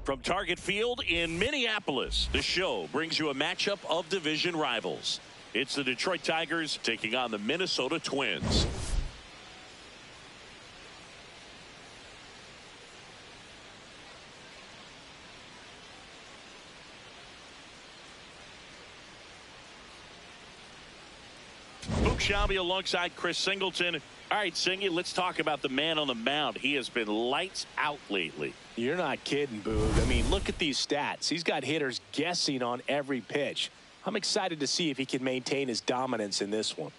From Target Field in Minneapolis, the show brings you a matchup of division rivals. It's the Detroit Tigers taking on the Minnesota Twins. Luke Shelby alongside Chris Singleton. All right, Singy, let's talk about the man on the mound. He has been lights out lately. You're not kidding, Boog. I mean, look at these stats. He's got hitters guessing on every pitch. I'm excited to see if he can maintain his dominance in this one.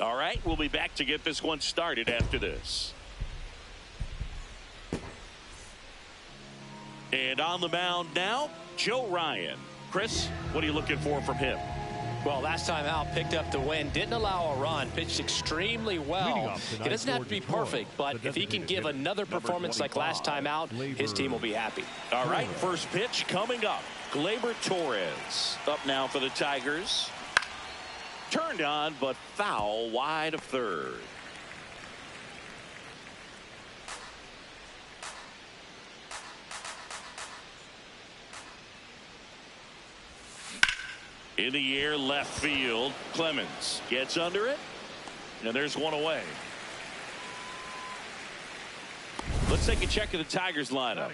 All right, we'll be back to get this one started after this. And on the mound now, Joe Ryan. Chris, what are you looking for from him? Well, last time out, picked up the win, didn't allow a run, pitched extremely well. He doesn't have to be perfect, but if he can give another performance like last time out, his team will be happy. All right, first pitch coming up. Gleyber Torres up now for the Tigers. Turned on, but foul wide of third. In the air, left field. Clemens gets under it, and there's one away. Let's take a check of the Tigers lineup.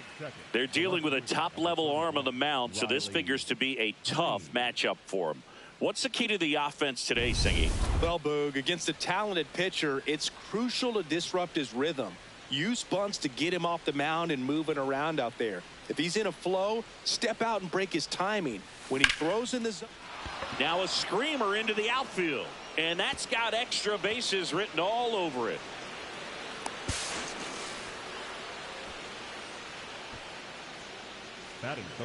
They're dealing with a top-level arm on the mound, so this figures to be a tough matchup for them. What's the key to the offense today, Singy? Well, Boog, against a talented pitcher, it's crucial to disrupt his rhythm. Use bunts to get him off the mound and moving around out there. If he's in a flow, step out and break his timing. When he throws in the zone. Now a screamer into the outfield, and that's got extra bases written all over it.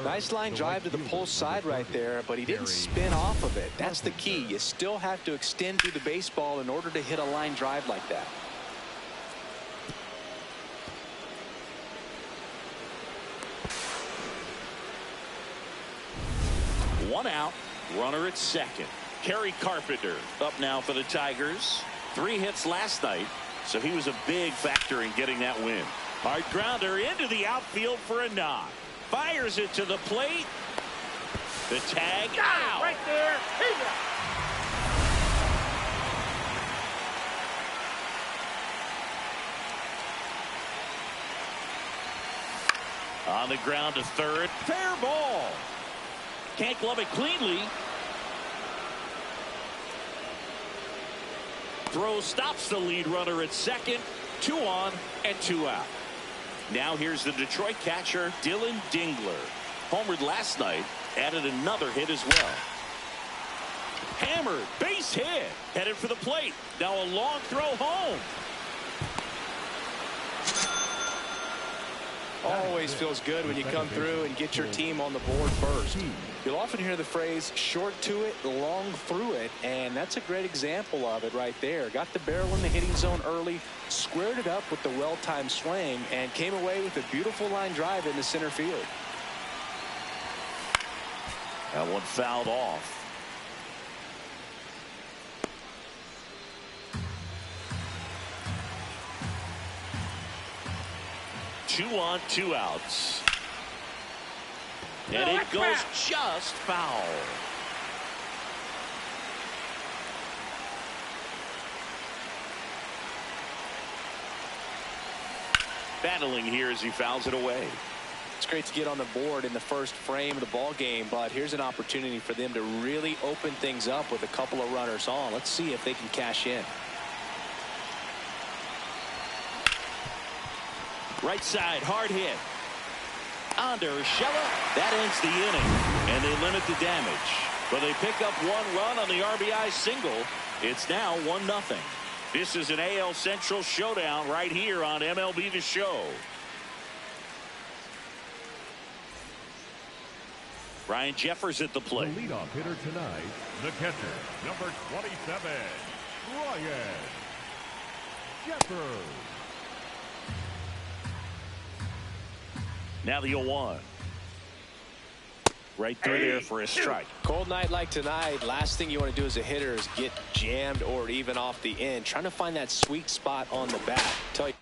Nice line drive to the pull side right there, but he didn't spin off of it. That's the key. You still have to extend through the baseball in order to hit a line drive like that. One out, runner at second. Kerry Carpenter up now for the Tigers. 3 hits last night, so he was a big factor in getting that win. Hard grounder into the outfield for a knock. Fires it to the plate. The tag out. Right there. On the ground to third. Fair ball. Can't glove it cleanly. Throw stops the lead runner at second. 2 on and 2 out. Now here's the Detroit catcher, Dylan Dingler. Homered last night, added another hit as well. Hammered, base hit, headed for the plate. Now a long throw home. Always feels good when you come through and get your team on the board first. You'll often hear the phrase short to it, long through it, and that's a great example of it right there. Got the barrel in the hitting zone early, squared it up with the well-timed swing, and came away with a beautiful line drive into center field. That one fouled off. Two on, 2 outs. And it goes just foul. Battling here as he fouls it away. It's great to get on the board in the first frame of the ball game, but here's an opportunity for them to really open things up with a couple of runners on. Let's see if they can cash in. Right side, hard hit. Under Urshela. That ends the inning, and they limit the damage. But they pick up 1 run on the RBI single. It's now 1-0. This is an AL Central showdown right here on MLB the Show. Ryan Jeffers at the plate. The leadoff hitter tonight, the catcher, number 27, Ryan Jeffers. Now the 0-1. right through there for a strike. Cold night like tonight, last thing you want to do as a hitter is get jammed or even off the end. Trying to find that sweet spot on the bat. Tell you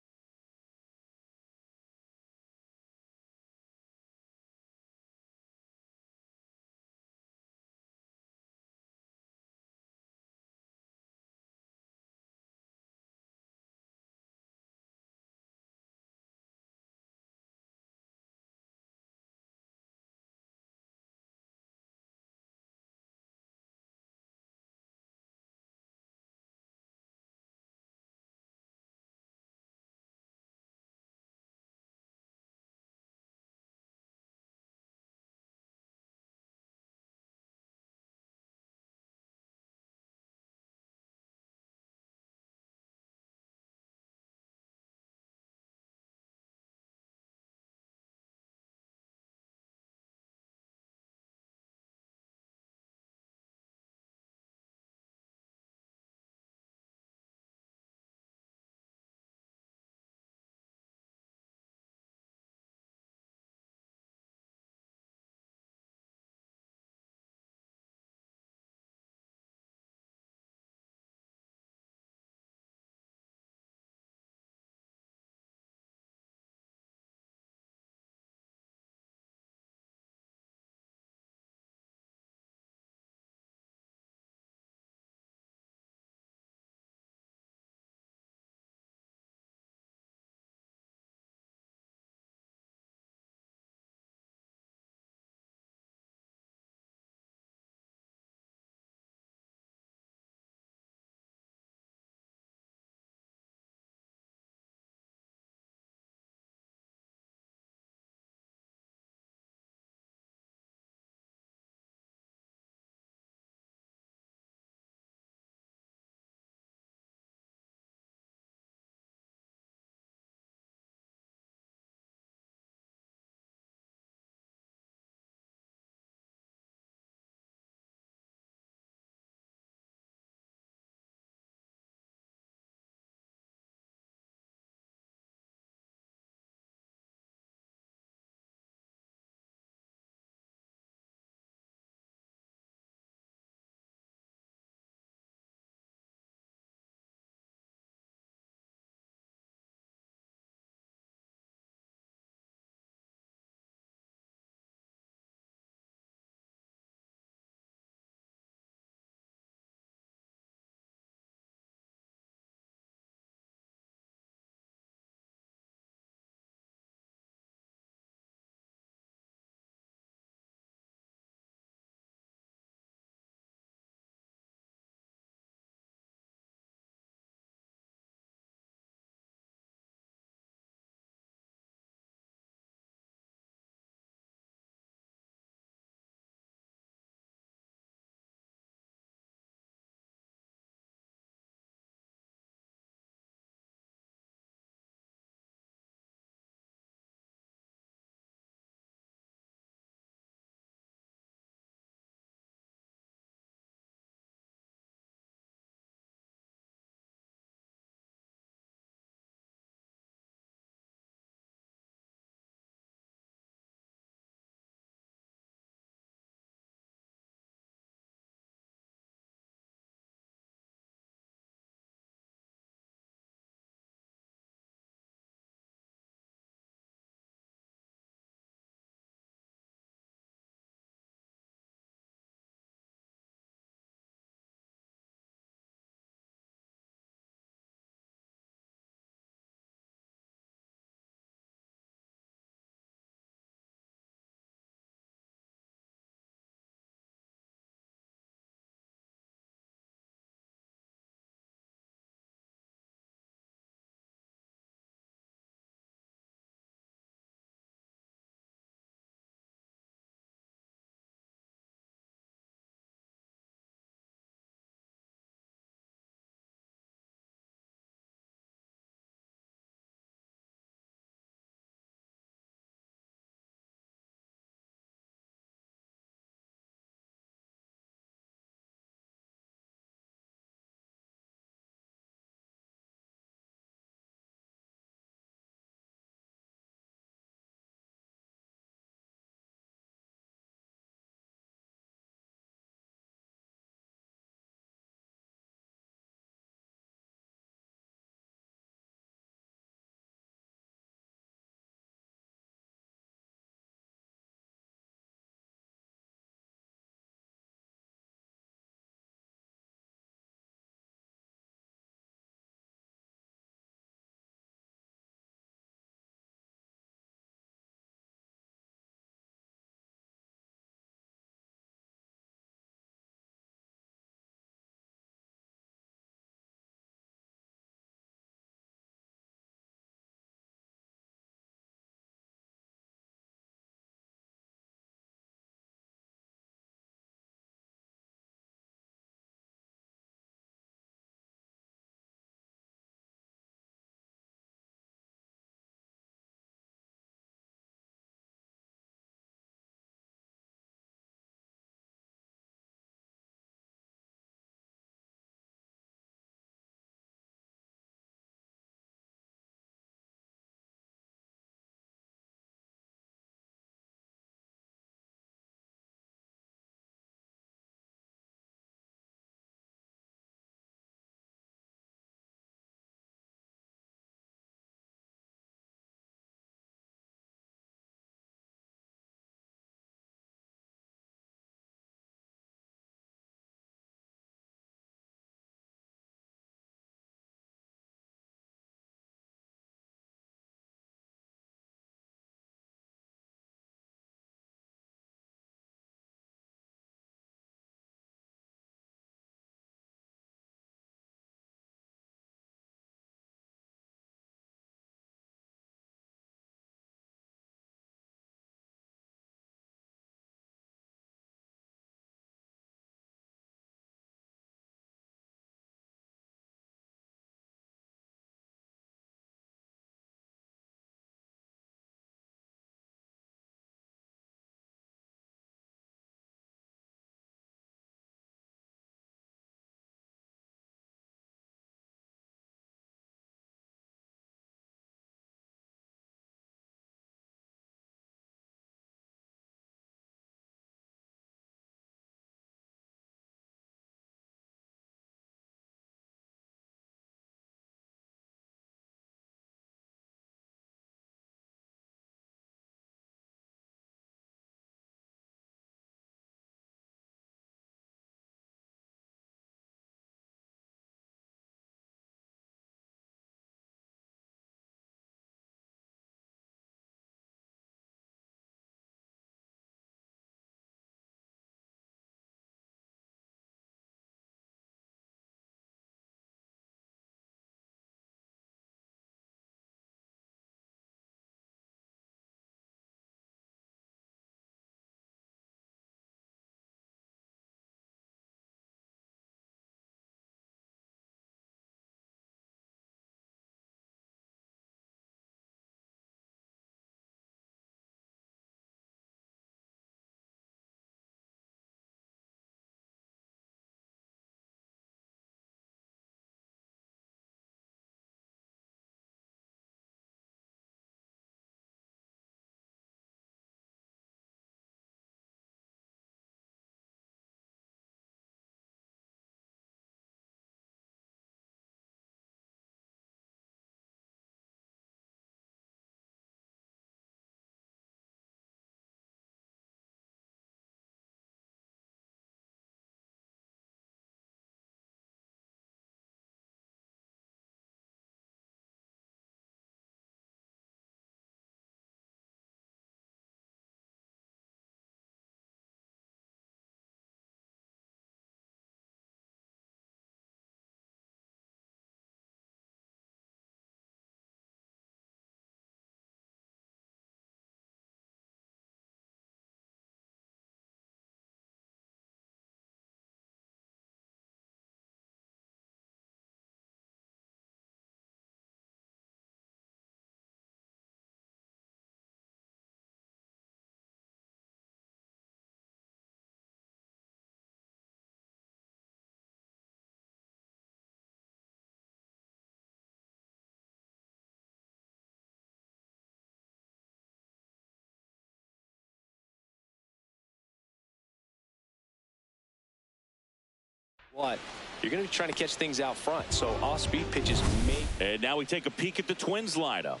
What? You're going to be trying to catch things out front, so off-speed pitches may. And now we take a peek at the Twins lineup.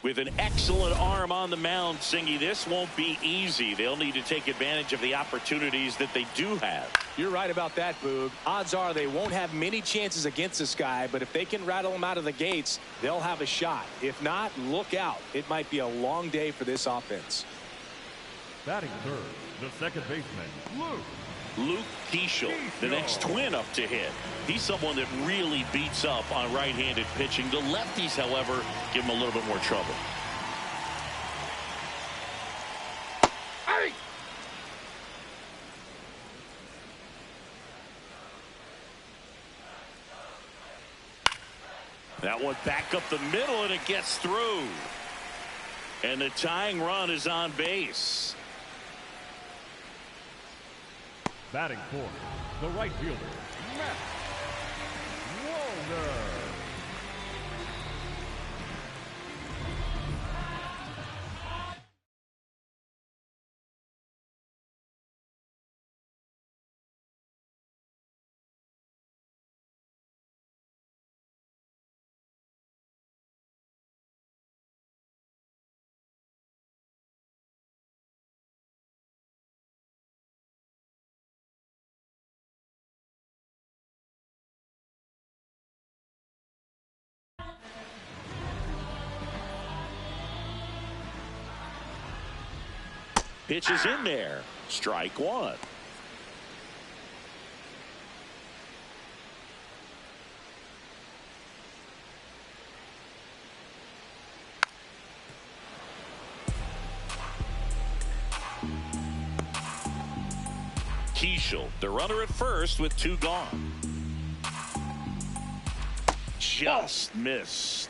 With an excellent arm on the mound, Singy, this won't be easy. They'll need to take advantage of the opportunities that they do have. You're right about that, Boog. Odds are they won't have many chances against this guy, but if they can rattle him out of the gates, they'll have a shot. If not, look out. It might be a long day for this offense. Batting third, the second baseman, Luke Keeschel, the next Twin up to hit. He's someone that really beats up on right-handed pitching. The lefties, however, give him a little bit more trouble. That one back up the middle, and it gets through. And the tying run is on base. Batting fourth, the right fielder, Matt Walner. Pitch is in there. Strike one. Keeschel, the runner at first with two gone. Just missed.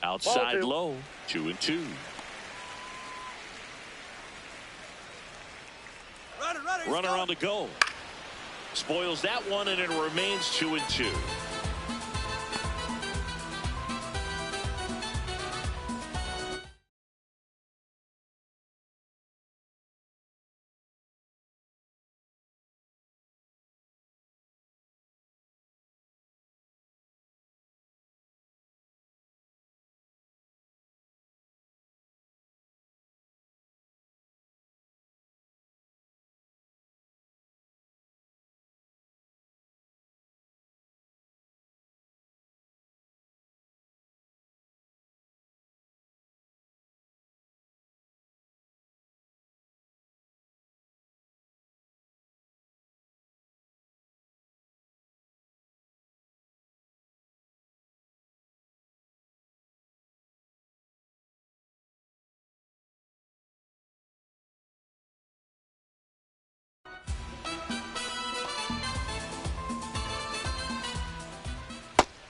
Outside low, 2-2. Runner on the go. Spoils that one, and it remains 2-2.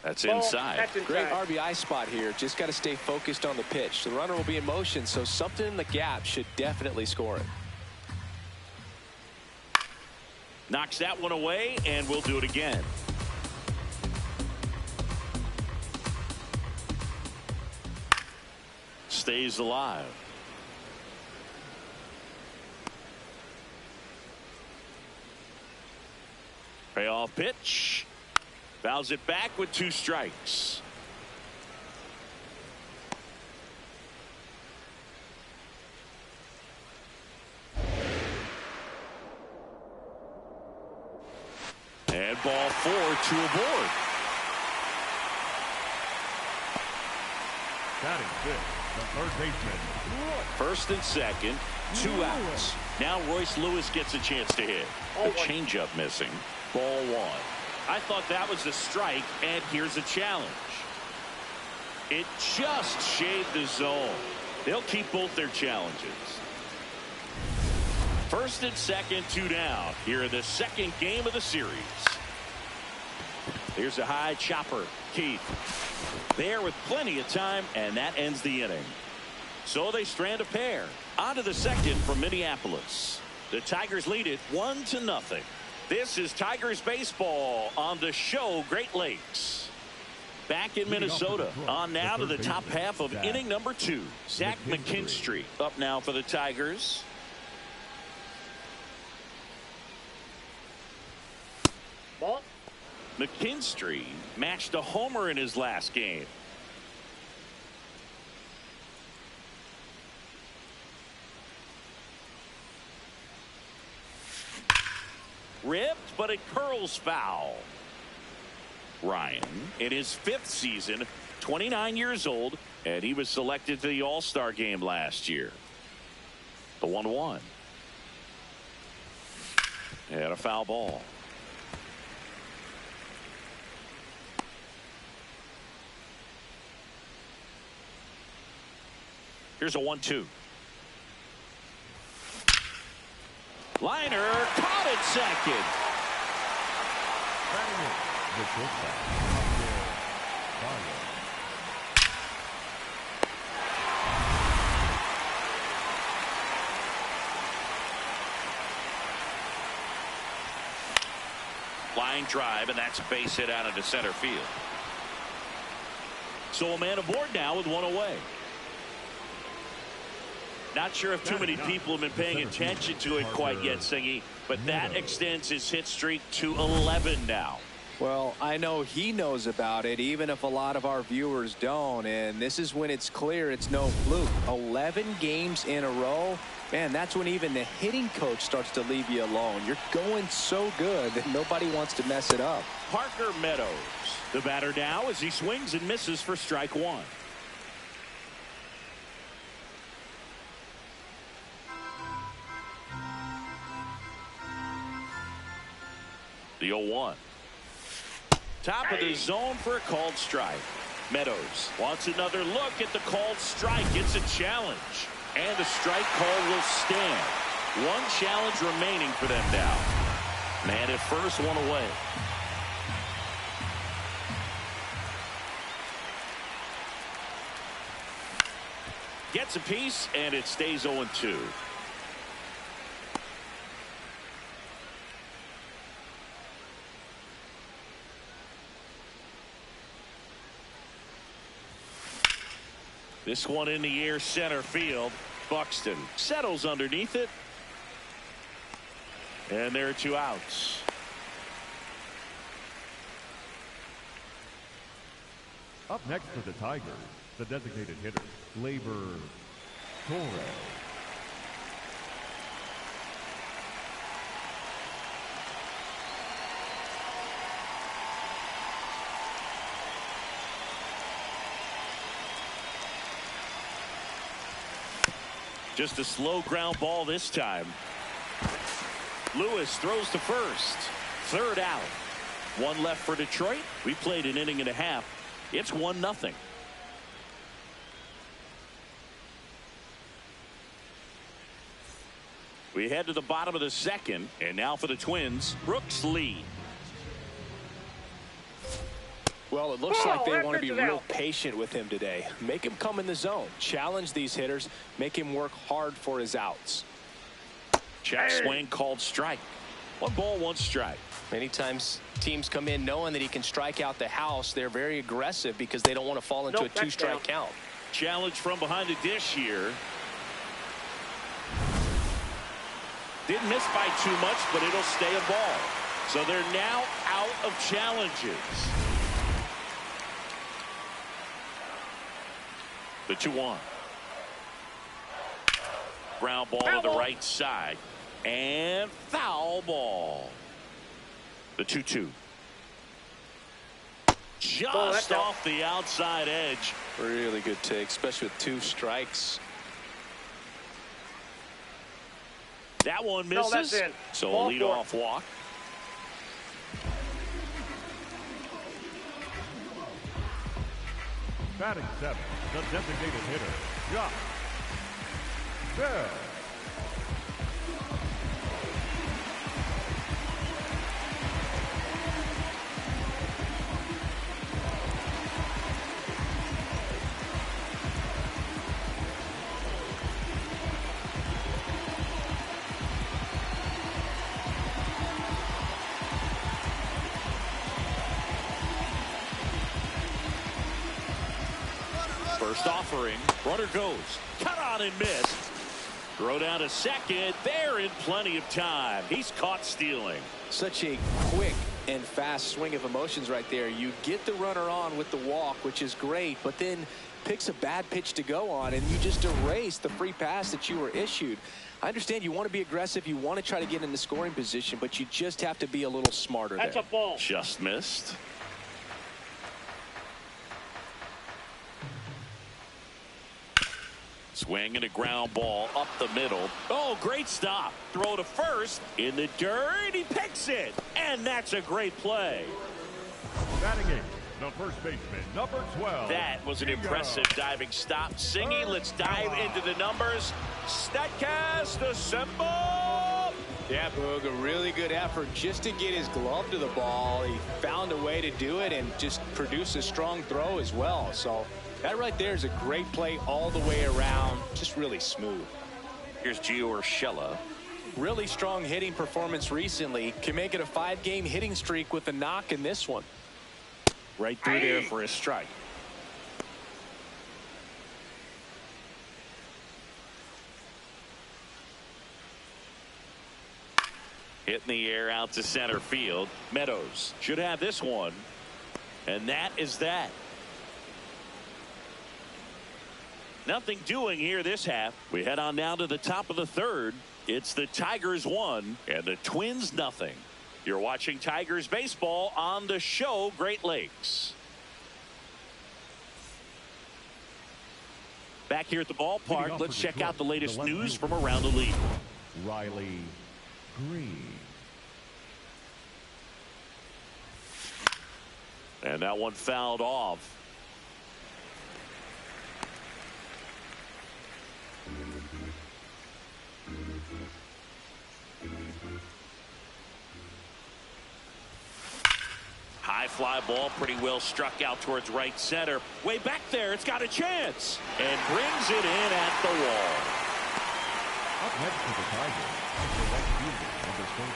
That's inside. Great RBI spot here. Just got to stay focused on the pitch. The runner will be in motion, so something in the gap should definitely score it. Knocks that one away, and we'll do it again. Stays alive. Payoff pitch. Fouls it back with two strikes. And ball four, two aboard. Batting fifth, the third baseman, First and second, two outs. Now Royce Lewis gets a chance to hit. A changeup missing. Ball one. I thought that was a strike, and here's a challenge. It just shaved the zone. They'll keep both their challenges. First and second, two down here in the second game of the series. Here's a high chopper. Keith there with plenty of time, and that ends the inning. So they strand a pair. On to the second from Minneapolis. The Tigers lead it 1-0. This is Tigers baseball on the show Great Lakes. Back in Minnesota. On now to the top half of inning number 2. Zach McKinstry up now for the Tigers. Ball. McKinstry matched a homer in his last game. Ripped, but it curls foul. Ryan in his 5th season, 29 years old, and he was selected to the All-Star game last year. The 1-1. And a foul ball. Here's a 1-2. Liner caught at second. Line drive, and that's a base hit out into center field. So a man aboard now with 1 away. Not sure if too many people have been paying attention to it quite yet, Singy, but that extends his hit streak to 11 now. Well, I know he knows about it, even if a lot of our viewers don't. And this is when it's clear it's no fluke. 11 games in a row. Man, that's when even the hitting coach starts to leave you alone. You're going so good that nobody wants to mess it up. Parker Meadows, the batter now as he swings and misses for strike 1. The 0-1. Top of the zone for a called strike. Meadows wants another look at the called strike. It's a challenge. And the strike call will stand. 1 challenge remaining for them now. Man at first, 1 away. Gets a piece, and it stays 0-2. This one in the air, center field. Buxton settles underneath it. And there are 2 outs. Up next for the Tigers, the designated hitter, Gleyber Torres. Just a slow ground ball this time. Lewis throws to first. 3rd out. 1 left for Detroit. We played an inning and a half. It's 1-0. We head to the bottom of the 2nd, and now for the Twins, Brooks Lee. Well, it looks like they want to be real patient with him today. Make him come in the zone. Challenge these hitters. Make him work hard for his outs. Check swing called strike. 1 ball, 1 strike. Many times teams come in knowing that he can strike out the house. They're very aggressive because they don't want to fall into a 2-strike count. Challenge from behind the dish here. Didn't miss by too much, but it'll stay a ball. So they're now out of challenges. The 2-1. Ground ball to the right side. And foul ball. The 2-2. Just off the outside edge. Really good take, especially with 2 strikes. That one misses. So a leadoff walk. Batting 7, the designated hitter, Josh Bell. First offering. Runner goes. Cut on and missed. Throw down to second. They're in plenty of time. He's caught stealing. Such a quick and fast swing of emotions right there. You get the runner on with the walk, which is great, but then picks a bad pitch to go on, and you just erase the free pass that you were issued. I understand you want to be aggressive. You want to try to get in the scoring position, but you just have to be a little smarter there. That's a ball. Just missed. Swing and a ground ball up the middle. Oh, great stop. Throw to first. In the dirt. He picks it. And that's a great play. Batting eighth, the first baseman, number 12. That was an impressive diving stop. Singy, let's dive into the numbers. Statcast assemble. Yeah, Boog, a really good effort just to get his glove to the ball. He found a way to do it and just produce a strong throw as well. So that right there is a great play all the way around. Just really smooth. Here's Gio Urshela. Really strong hitting performance recently. Can make it a 5-game hitting streak with a knock in this one. Right through there for a strike. Hit in the air out to center field. Meadows should have this one. And that is that. Nothing doing here this half. We head on down to the top of the third. It's the Tigers 1 and the Twins nothing. You're watching Tigers baseball on the show Great Lakes. Back here at the ballpark, let's check out the latest news from around the league. Riley Green. And that one fouled off. High fly ball, pretty well struck out towards right center. Way back there, it's got a chance. And brings it in at the wall. Up next to the Tigers, the left fielder, number 30,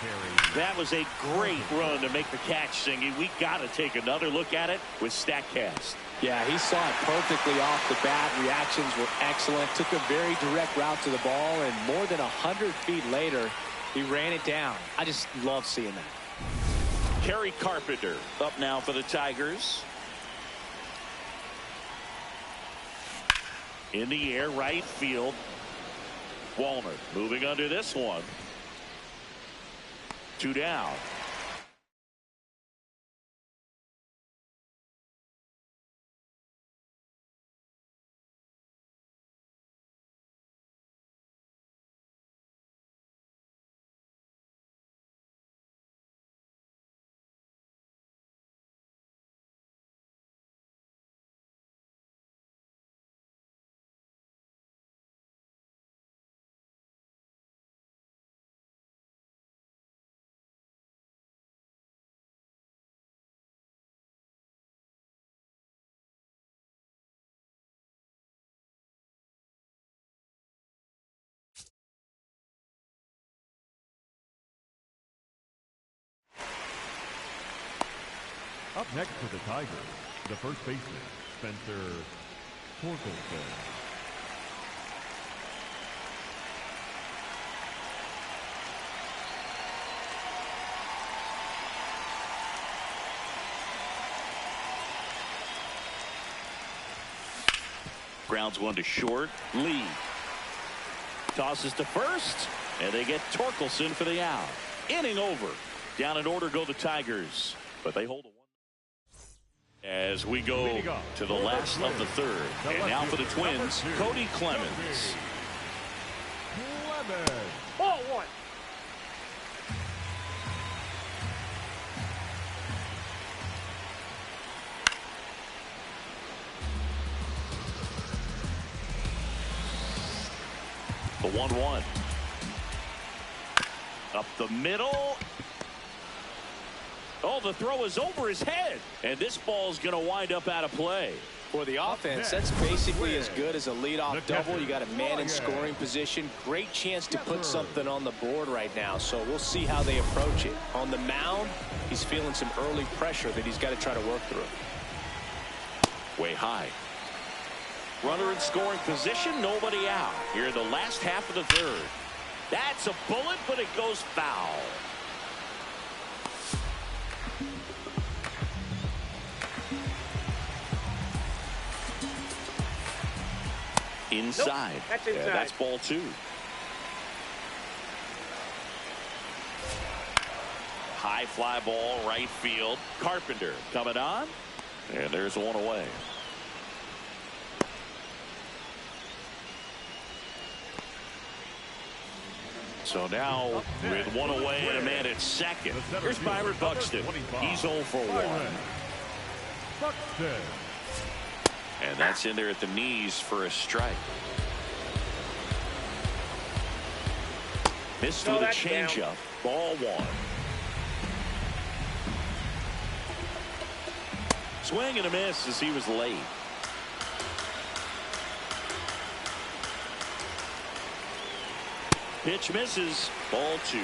Harry. That was a great run to make the catch, Singy. We got to take another look at it with StatCast. Yeah, he saw it perfectly off the bat. Reactions were excellent. Took a very direct route to the ball, and more than 100 feet later, he ran it down. I just love seeing that. Kerry Carpenter up now for the Tigers. In the air, right field. Walner moving under this one. 2 down. Up next for the Tigers, the first baseman, Spencer Torkelson. Grounds one to short. Lee tosses to first, and they get Torkelson for the out. Inning over. Down in order go the Tigers, but they hold a one. As we go to the last of the third, and now for the Twins, Cody Clemens. Ball one. The 1-1. Up the middle. Oh, the throw is over his head. And this ball is going to wind up out of play. For the offense, that's basically as good as a leadoff double. You got a man in scoring position. Great chance to put something on the board right now. So we'll see how they approach it. On the mound, he's feeling some early pressure that he's got to try to work through. Way high. Runner in scoring position, nobody out. Here in the last half of the third. That's a bullet, but it goes foul. Inside. Nope, that's inside. Yeah, that's ball 2. High fly ball, right field. Carpenter coming on. And there's one away. So now with one away and a man at second. Here's Byron Buxton. He's 0 for 1. And that's in there at the knees for a strike. Missed with a changeup. Ball 1. Swing and a miss as he was late. Pitch misses. Ball 2.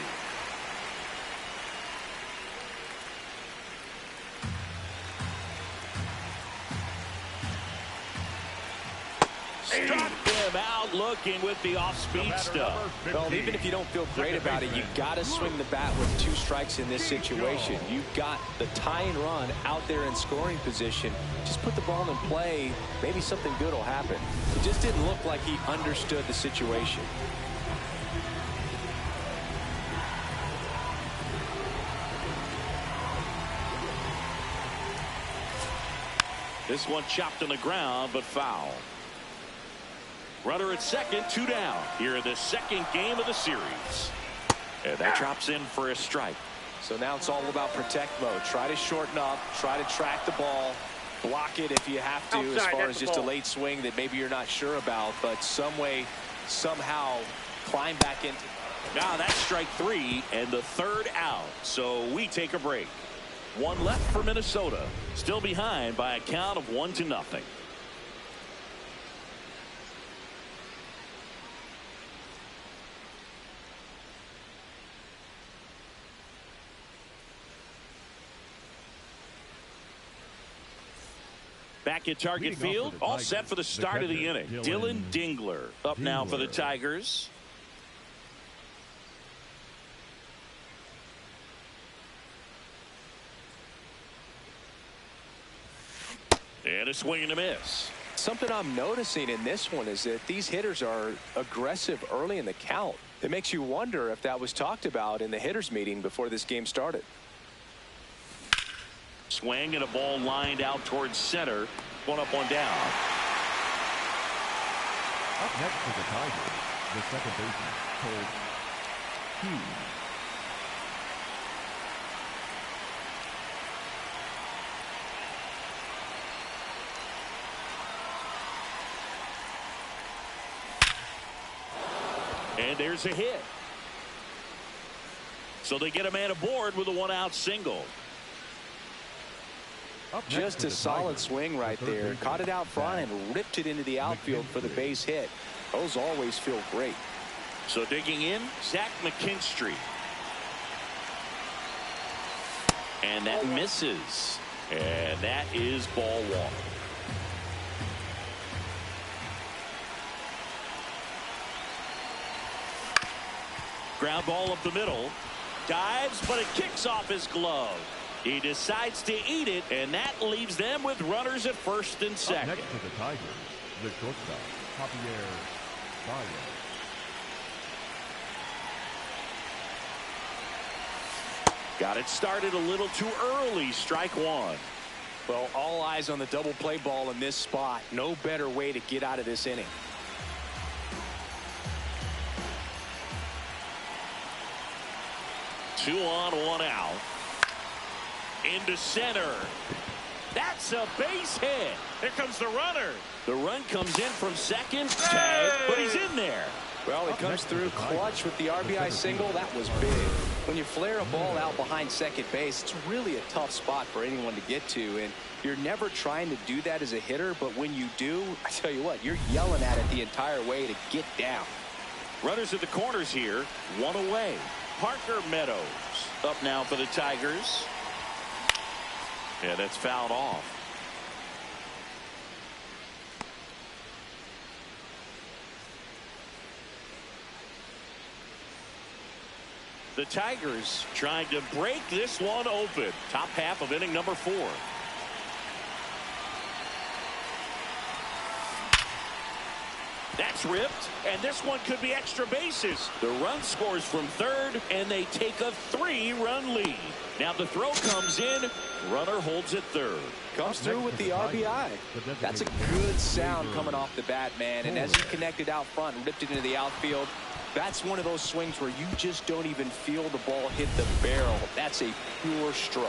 Struck him out looking with the off-speed stuff. Well, even if you don't feel great about it, you've got to swing the bat with 2 strikes in this situation. You've got the tying run out there in scoring position. Just put the ball in play. Maybe something good will happen. It just didn't look like he understood the situation. This one chopped on the ground, but foul. Runner at second, 2 down here in the second game of the series. And that drops in for a strike. So now it's all about protect mode. Try to shorten up, try to track the ball, block it if you have to, Outside, as far that's as the just a ball. late swing that maybe you're not sure about, but some way, somehow climb back into. Now that's strike 3 and the 3rd out. So we take a break. 1 left for Minnesota. Still behind by a count of 1-0. Back at Target Field, all set for the start of the inning. Dylan Dingler up now for the Tigers. And a swing and a miss. Something I'm noticing in this one is that these hitters are aggressive early in the count. It makes you wonder if that was talked about in the hitters meeting before this game started. Swing and a ball lined out towards center. 1 up, 1 down. Up next for the Tigers, the second baseman, Cole Hughes. And there's a hit. So they get a man aboard with a 1-out single. Just a solid swing right there. Caught it out front and ripped it into the outfield for the base hit. Those always feel great. So digging in, Zach McKinstry. And that misses. And that is ball 1. Ground ball up the middle. Dives, but it kicks off his glove. He decides to eat it, and that leaves them with runners at first and second. Next to the Tigers, the shortstop, Javier Baez. Got it started a little too early. Strike 1. Well, all eyes on the double play ball in this spot. No better way to get out of this inning. Two on, 1 out. Into center. That's a base hit. Here comes the runner. The run comes in from second. Tag, but he's in there. Well, he comes through clutch with the RBI single. That was big. When you flare a ball out behind second base, it's really a tough spot for anyone to get to. And you're never trying to do that as a hitter. But when you do, I tell you what, you're yelling at it the entire way to get down. Runners at the corners here. 1 away. Parker Meadows up now for the Tigers. And that's fouled off. The Tigers trying to break this one open. Top half of inning number 4. That's ripped, and this one could be extra bases. The run scores from third, and they take a 3-run lead. Now the throw comes in. Runner holds at third. Comes through with the RBI. That's a good sound coming off the bat, man. And as he connected out front and ripped it into the outfield, that's one of those swings where you just don't even feel the ball hit the barrel. That's a pure stroke.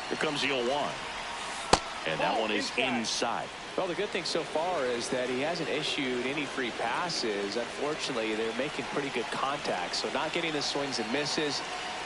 Here comes the 0-1. And that one is inside. Well, the good thing so far is that he hasn't issued any free passes. Unfortunately, they're making pretty good contact. So not getting the swings and misses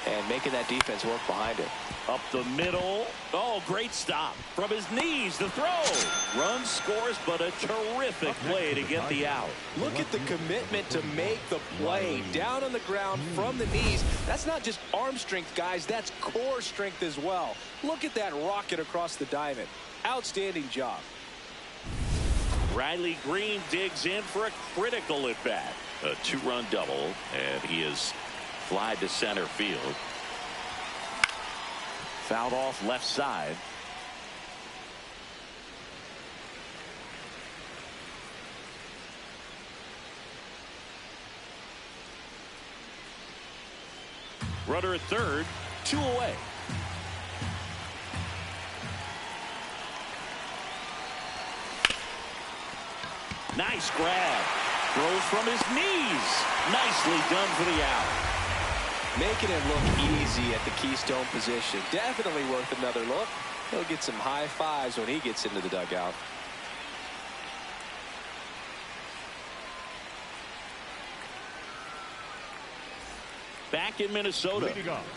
and making that defense work behind it. Up the middle. Oh, great stop. From his knees, the throw. Run scores, but a terrific play to get the out. Look at the commitment to make the play. Down on the ground from the knees. That's not just arm strength, guys. That's core strength as well. Look at that rocket across the diamond. Outstanding job. Riley Green digs in for a critical at bat. A 2-run double, and he is flied to center field. Fouled off left side. Runner at third, 2 away. Nice grab. Throws from his knees. Nicely done for the out. Making it look easy at the Keystone position. Definitely worth another look. He'll get some high fives when he gets into the dugout. Back in Minnesota.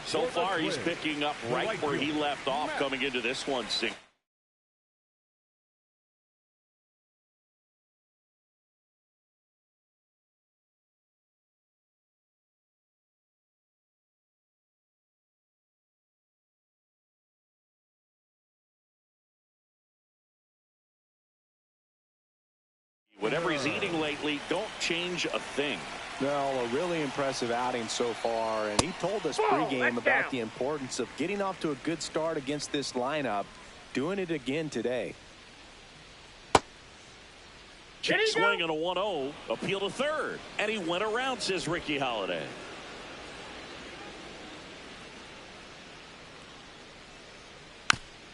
So far, he's picking up right where he left off coming into this one. Whatever he's eating lately, don't change a thing. No, a really impressive outing so far, and he told us pregame about the importance of getting off to a good start against this lineup. Doing it again today. Check swing on a 1-0. Appeal to third. And he went around, says Ricky Holiday.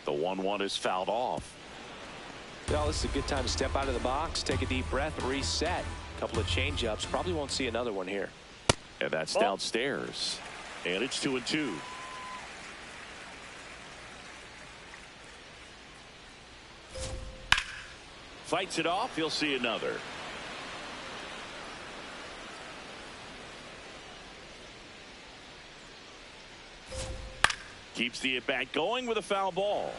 The 1-1 is fouled off. Well, this is a good time to step out of the box, take a deep breath, reset. A couple of change-ups. Probably won't see another one here. And that's downstairs. And it's 2-2. Fights it off. He'll see another. Keeps the at-bat going with a foul ball.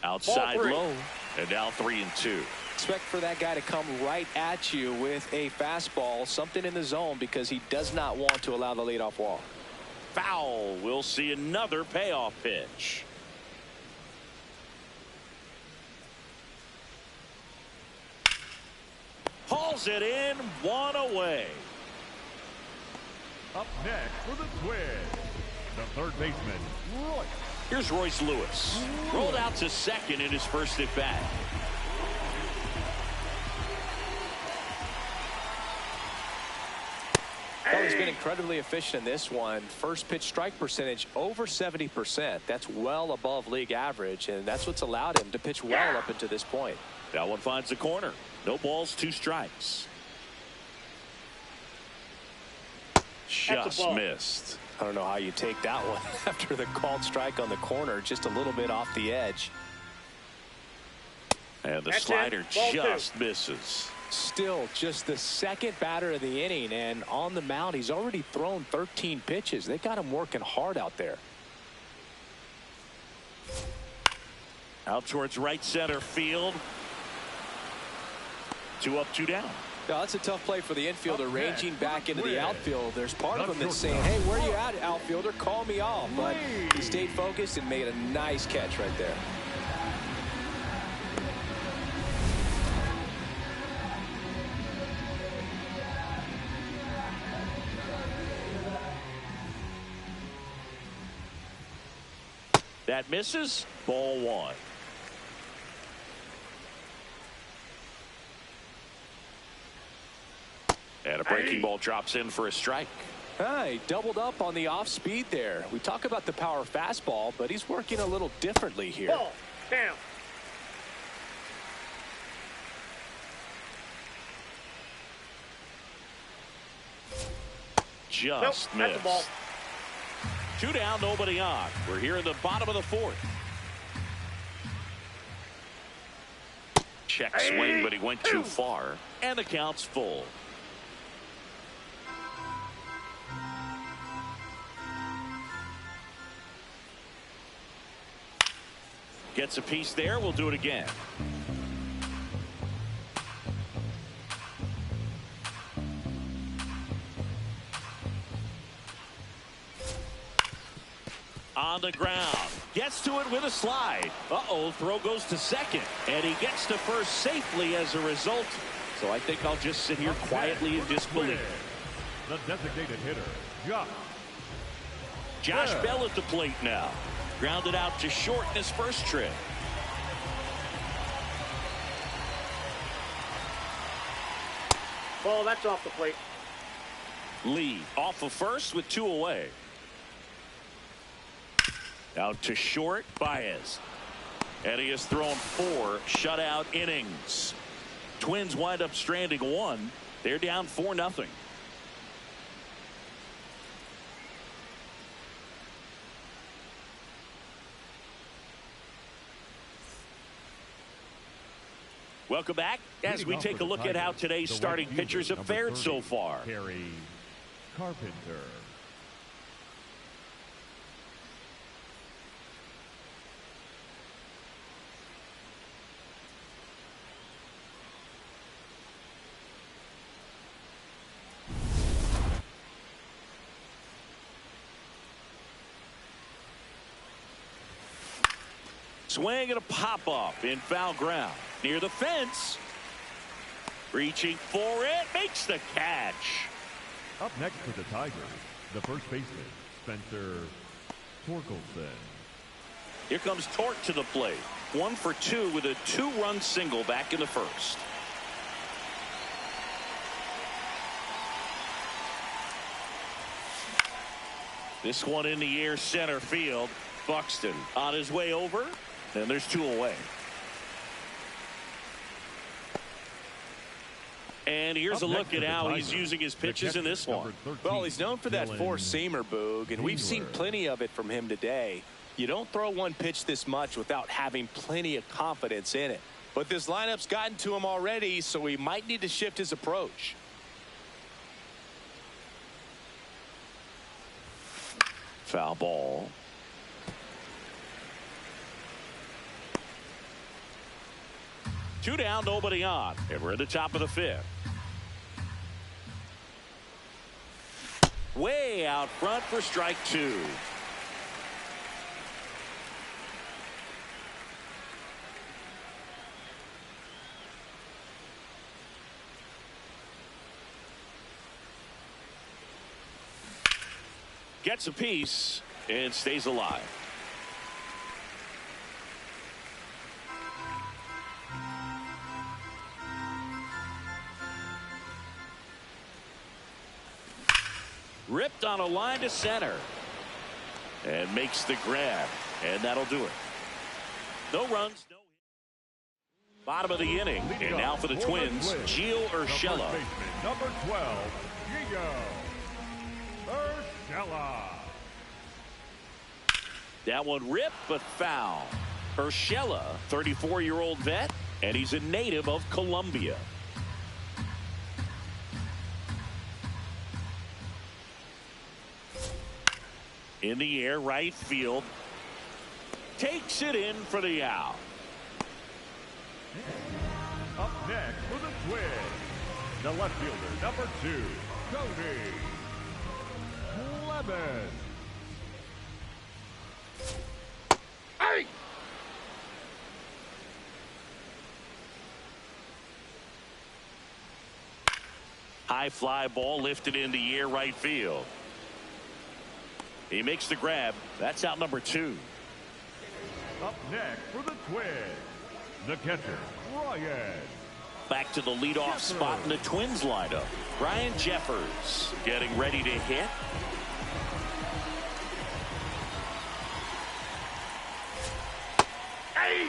Outside low, and now 3-2. Expect for that guy to come right at you with a fastball, something in the zone, because he does not want to allow the leadoff walk. Foul. We'll see another payoff pitch. Hauls it in, 1 away. Up next for the Twins, the third baseman, Royce. Here's Royce Lewis. Rolled out to second in his first at bat. Well, he's been incredibly efficient in this one. First pitch strike percentage over 70%. That's well above league average, and that's what's allowed him to pitch well up until this point. That one finds the corner. No balls, 2 strikes. Just missed. I don't know how you take that one after the called strike on the corner, just a little bit off the edge. And the slider just misses. Still just the second batter of the inning, and on the mound he's already thrown 13 pitches. They got him working hard out there. Out towards right center field. 2 up, 2 down. No, that's a tough play for the infielder, ranging back into the outfield. There's part of him that's saying, hey, where are you at, outfielder? Call me off. But he stayed focused and made a nice catch right there. That misses. Ball 1. And a breaking ball drops in for a strike. He doubled up on the off speed there. We talk about the power fastball, but he's working a little differently here. Ball. Down. Just Nope, that's the ball. missed. 2 down, nobody on. We're here in the bottom of the 4th. Check swing, but he went too far. And the count's full. Gets a piece there. We'll do it again. On the ground. Gets to it with a slide. Uh-oh, throw goes to second. And he gets to first safely as a result. So I think I'll just sit here quietly in disbelief. The designated hitter, Josh Bell at the plate now. Grounded out to short in his first trip. Ball, that's off the plate. Lee off of first with 2 away. Out to short, Baez. And he has thrown 4 shutout innings. Twins wind up stranding 1. They're down 4-0. Welcome back as we take a look at how today's starting pitchers have fared so far. Carey Carpenter. Swing and a pop-up in foul ground. Near the fence. Reaching for it. Makes the catch. Up next for the Tigers, the first baseman, Spencer Torkelson. Here comes Tork to the plate. 1 for 2 with a 2-run single back in the first. This one in the air center field. Buxton on his way over. And there's 2 away. And here's a look at how he's using his pitches in this one. Well, he's known for that four-seamer, Boog, and we've seen plenty of it from him today. You don't throw one pitch this much without having plenty of confidence in it. But this lineup's gotten to him already, so he might need to shift his approach. Foul ball. Two down, nobody on. And we're at the top of the 5th. Way out front for strike 2. Gets a piece and stays alive. Ripped on a line to center. And makes the grab. And that'll do it. No runs, no hit. Bottom of the inning. And now for the Twins, Gio Urshela. Number 12, Gio Urshela. That one ripped but foul. Urshela, 34-year-old vet, and he's a native of Colombia. In the air, right field. Takes it in for the out. Up next for the Twins, the left fielder, number 2, Cody Clemens. Hey! High fly ball lifted in the air right field. He makes the grab. That's out number 2. Up next for the Twins, the catcher, Ryan. Back to the leadoff spot in the Twins lineup. Ryan Jeffers getting ready to hit. Hey!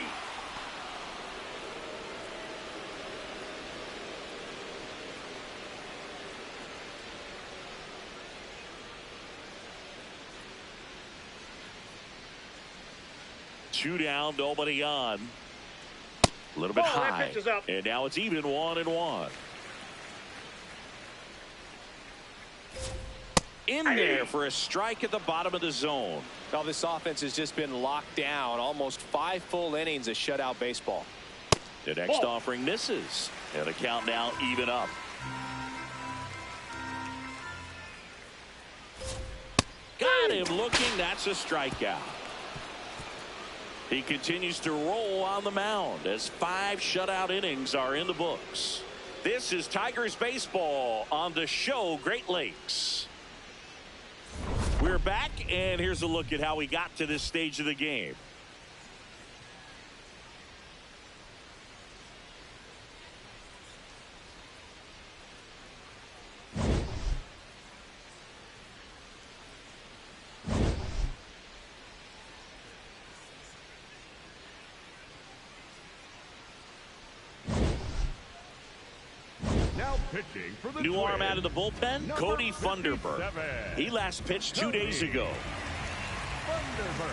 Two down, nobody on. A little bit high. And now it's even 1-1. In there for a strike at the bottom of the zone. Well, this offense has just been locked down. Almost 5 full innings of shutout baseball. The next offering misses. And the count now even up. Got him looking. That's a strikeout. He continues to roll on the mound as 5 shutout innings are in the books. This is Tigers baseball on the show Great Lakes. We're back, and here's a look at how we got to this stage of the game. Pitching for the New Twins, arm out of the bullpen, Cody Funderburk. He last pitched 2 days ago. Funderburk.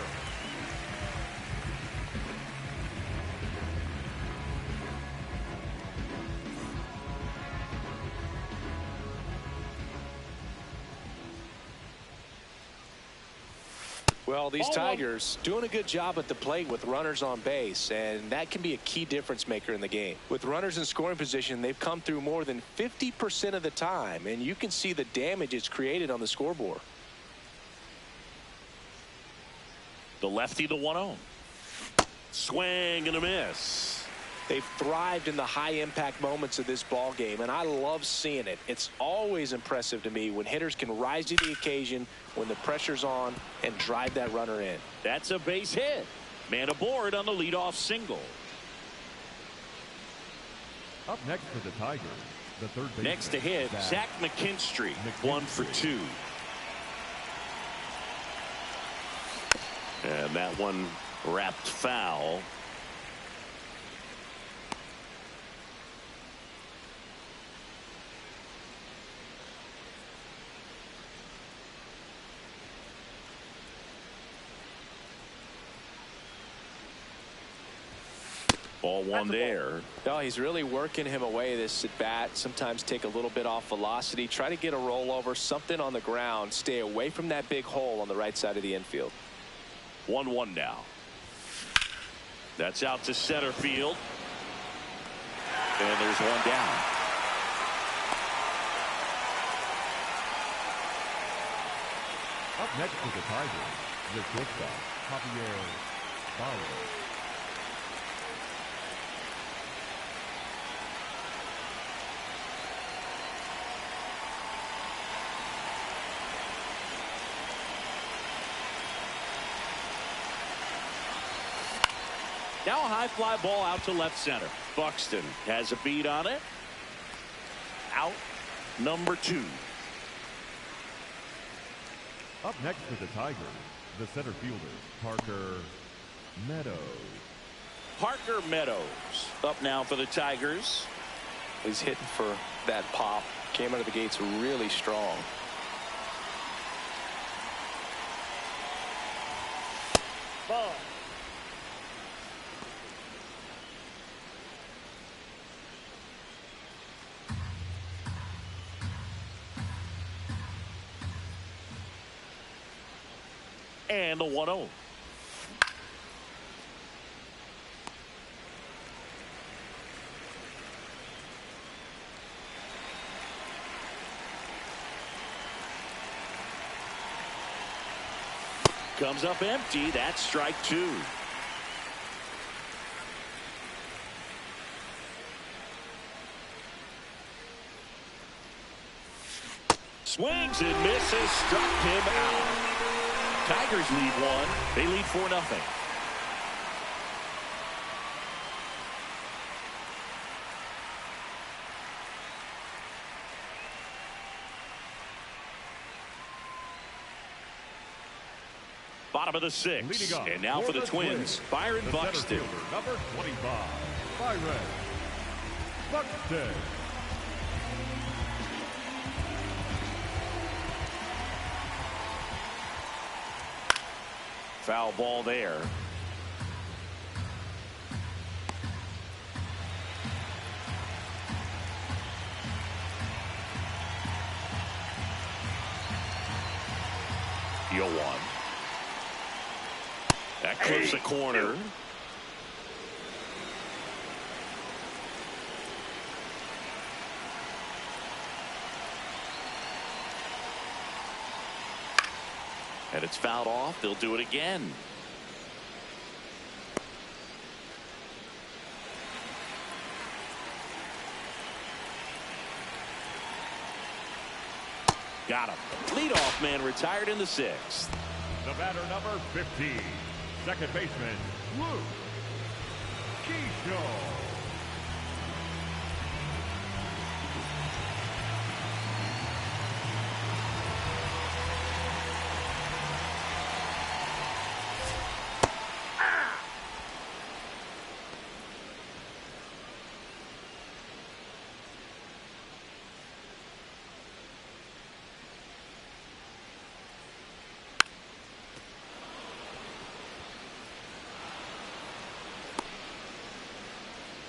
Well, these Tigers doing a good job at the plate with runners on base, and that can be a key difference maker in the game. With runners in scoring position, they've come through more than 50% of the time, and you can see the damage it's created on the scoreboard. The lefty, the 1-0. Swing and a miss. They've thrived in the high-impact moments of this ball game, and I love seeing it. It's always impressive to me when hitters can rise to the occasion when the pressure's on and drive that runner in. That's a base hit. Man aboard on the leadoff single. Up next for the Tigers, the third baseman. Next to hit, Zach McKinstry, 1 for 2. And that one wrapped foul. Ball 1 there. No, he's really working him away this at bat. Sometimes take a little bit off velocity. Try to get a rollover, something on the ground. Stay away from that big hole on the right side of the infield. 1-1 now. That's out to center field. And there's 1 down. Up next for the Tigers, the shortstop, Javier Baez. Now a high fly ball out to left center. Buxton has a beat on it. Out number 2. Up next for the Tigers, the center fielder, Parker Meadows. Parker Meadows up now for the Tigers. He's hitting for that pop. Came out of the gates really strong. Ball. And the 1-0. Comes up empty. That's strike 2. Swings and misses. Struck him out. Tigers lead 1. They lead 4-0. Bottom of the 6th. And now for the Twins, Byron Buxton. Number 25, Byron Buxton. Foul ball there. The 0-1. That clips the corner. And it's fouled off. They'll do it again. Got him. Leadoff man retired in the 6th. The batter, number 15, second baseman, Luke Keyshaw.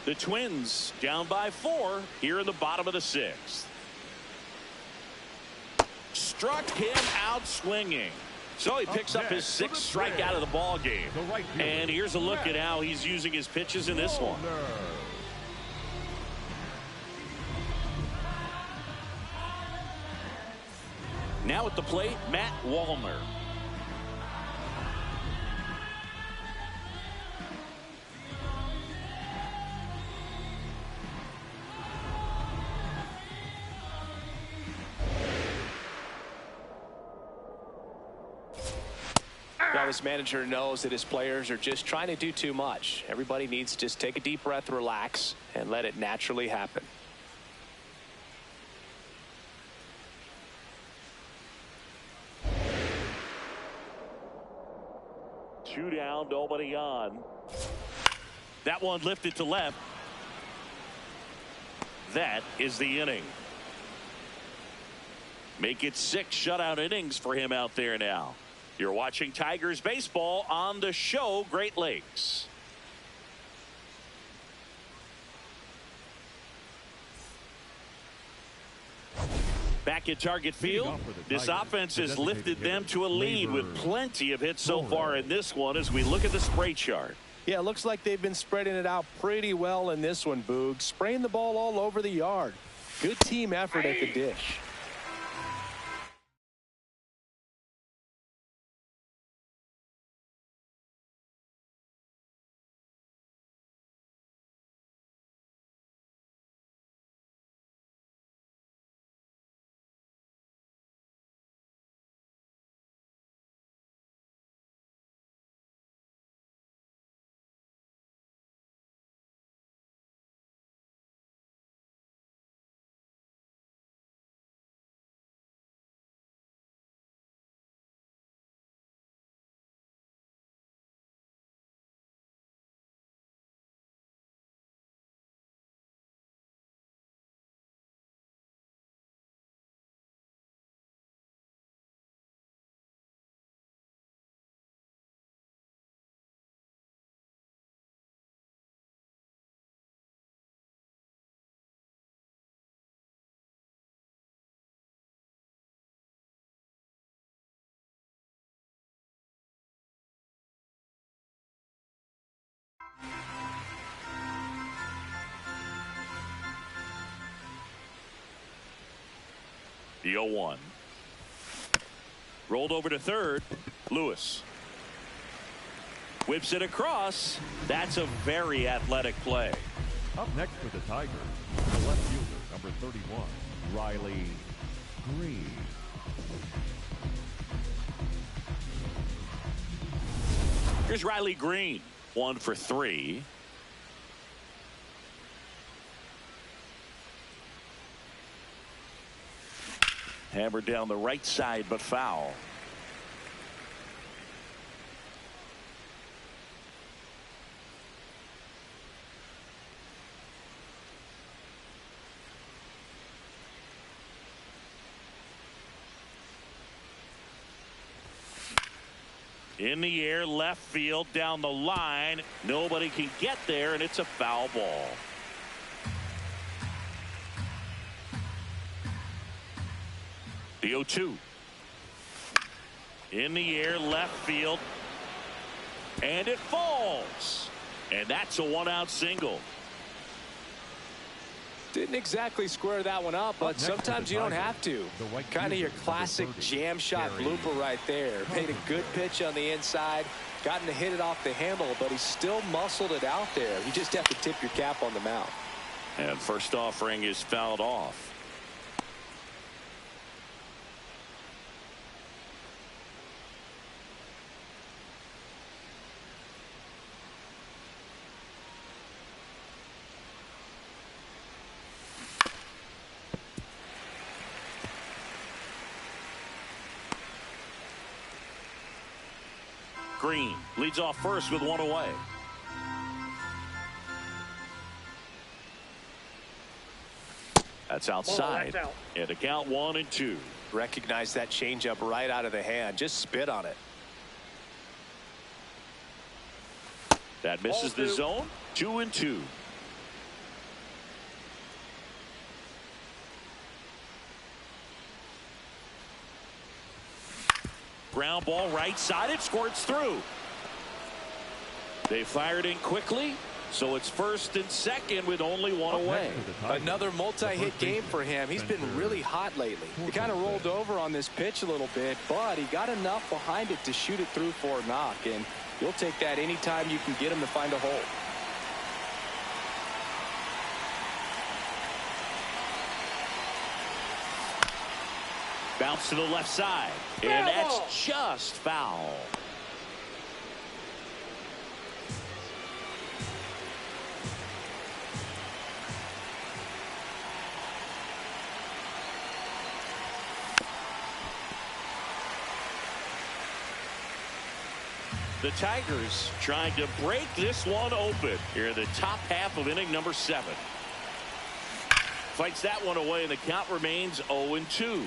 The Twins down by 4 here in the bottom of the 6th. Struck him out swinging. So he picks up his 6th strikeout of the ball game. And here's a look at how he's using his pitches in this one. Now at the plate, Matt Wallner. This manager knows that his players are just trying to do too much. Everybody needs to just take a deep breath, relax, and let it naturally happen. Two down, nobody on. That one lifted to left. That is the inning. Make it 6 shutout innings for him out there now. You're watching Tigers baseball on the show Great Lakes. Back at Target Field, this offense has lifted them to a lead with plenty of hits so far in this one as we look at the spray chart. Yeah, it looks like they've been spreading it out pretty well in this one, Boog. Spraying the ball all over the yard. Good team effort at the dish. The 0-1. Rolled over to third. Lewis. Whips it across. That's a very athletic play. Up next for the Tigers, the left fielder, number 31, Riley Green. Here's Riley Green, 1 for 3. Hammered down the right side, but foul. In the air, left field, down the line. Nobody can get there, and it's a foul ball. The 0-2. In the air, left field. And it falls. And that's a one-out single. Didn't exactly square that one up, but sometimes you don't have to. Kind of your classic jam shot blooper right there. Paid a good pitch on the inside, gotten to hit it off the handle, but he still muscled it out there. You just have to tip your cap on the mound. And first offering is fouled off. Green leads off first with 1 away. That's outside. That's out. And a count 1-2. Recognize that changeup right out of the hand. Just spit on it. That misses the zone. 2-2. Ground ball right side. It squirts through. They fired in quickly, so it's first and second with only 1 away. Another multi-hit game for him. He's been really hot lately. He kind of rolled over on this pitch a little bit, but he got enough behind it to shoot it through for a knock, and you'll take that anytime you can get him to find a hole. Bounce to the left side, and that's just foul. The Tigers trying to break this one open here in the top half of inning number 7. Fights that one away, and the count remains 0-2.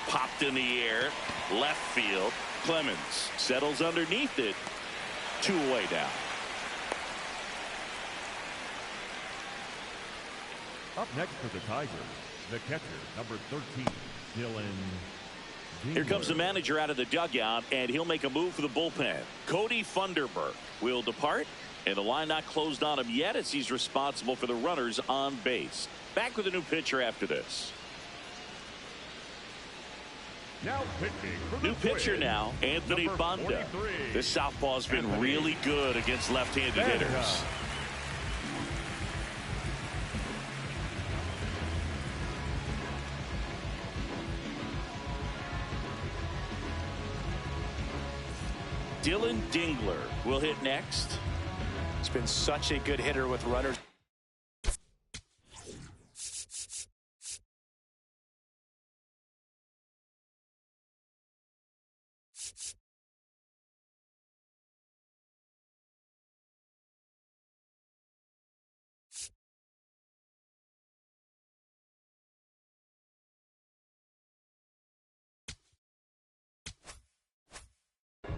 Popped in the air, left field. Clemens settles underneath it. 2 away now. Up next for the Tigers, the catcher, number 13, Dylan. Here comes the manager out of the dugout, and he'll make a move for the bullpen. Cody Funderburk will depart, and the line not closed on him yet as he's responsible for the runners on base. Back with a new pitcher after this. Now pitching for the new pitcher now, Anthony Banda. This southpaw's been really good against left-handed hitters. Dylan Dingler will hit next. He's been such a good hitter with runners.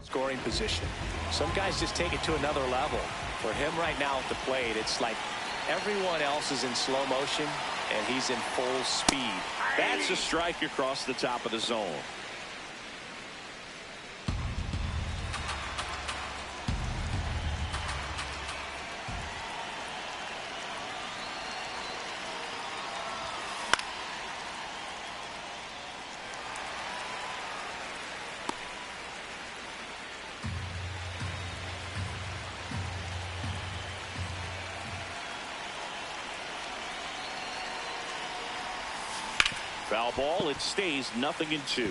Scoring position. Some guys just take it to another level. For him right now at the plate, it's like everyone else is in slow motion and he's in full speed. That's a strike across the top of the zone. Foul ball. It stays 0-2.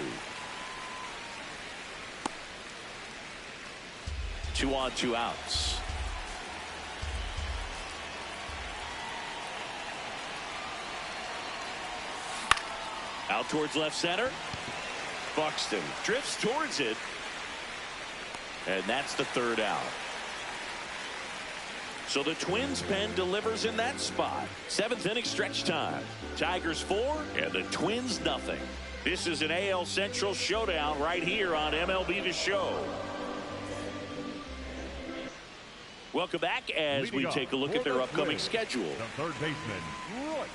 2 on, 2 outs. Out towards left center. Buxton drifts towards it. And that's the 3rd out. So the Twins pen delivers in that spot. 7th inning stretch time. Tigers 4 and the Twins nothing. This is an AL Central showdown right here on MLB the Show. Welcome back as we take a look at their upcoming schedule. The third baseman, Royce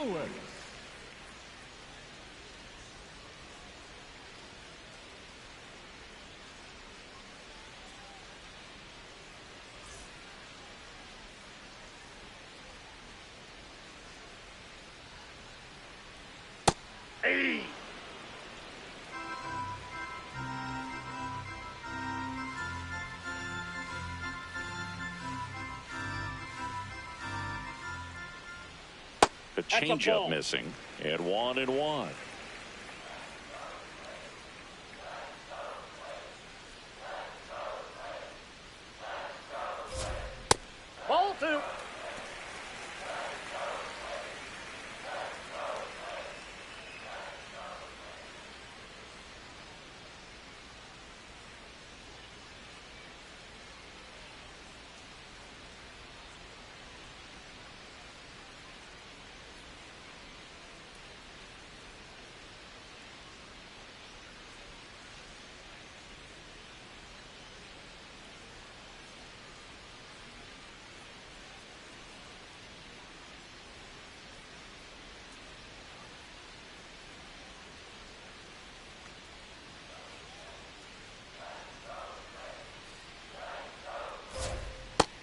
Lewis. The changeup missing, and 1-1. Ball 2.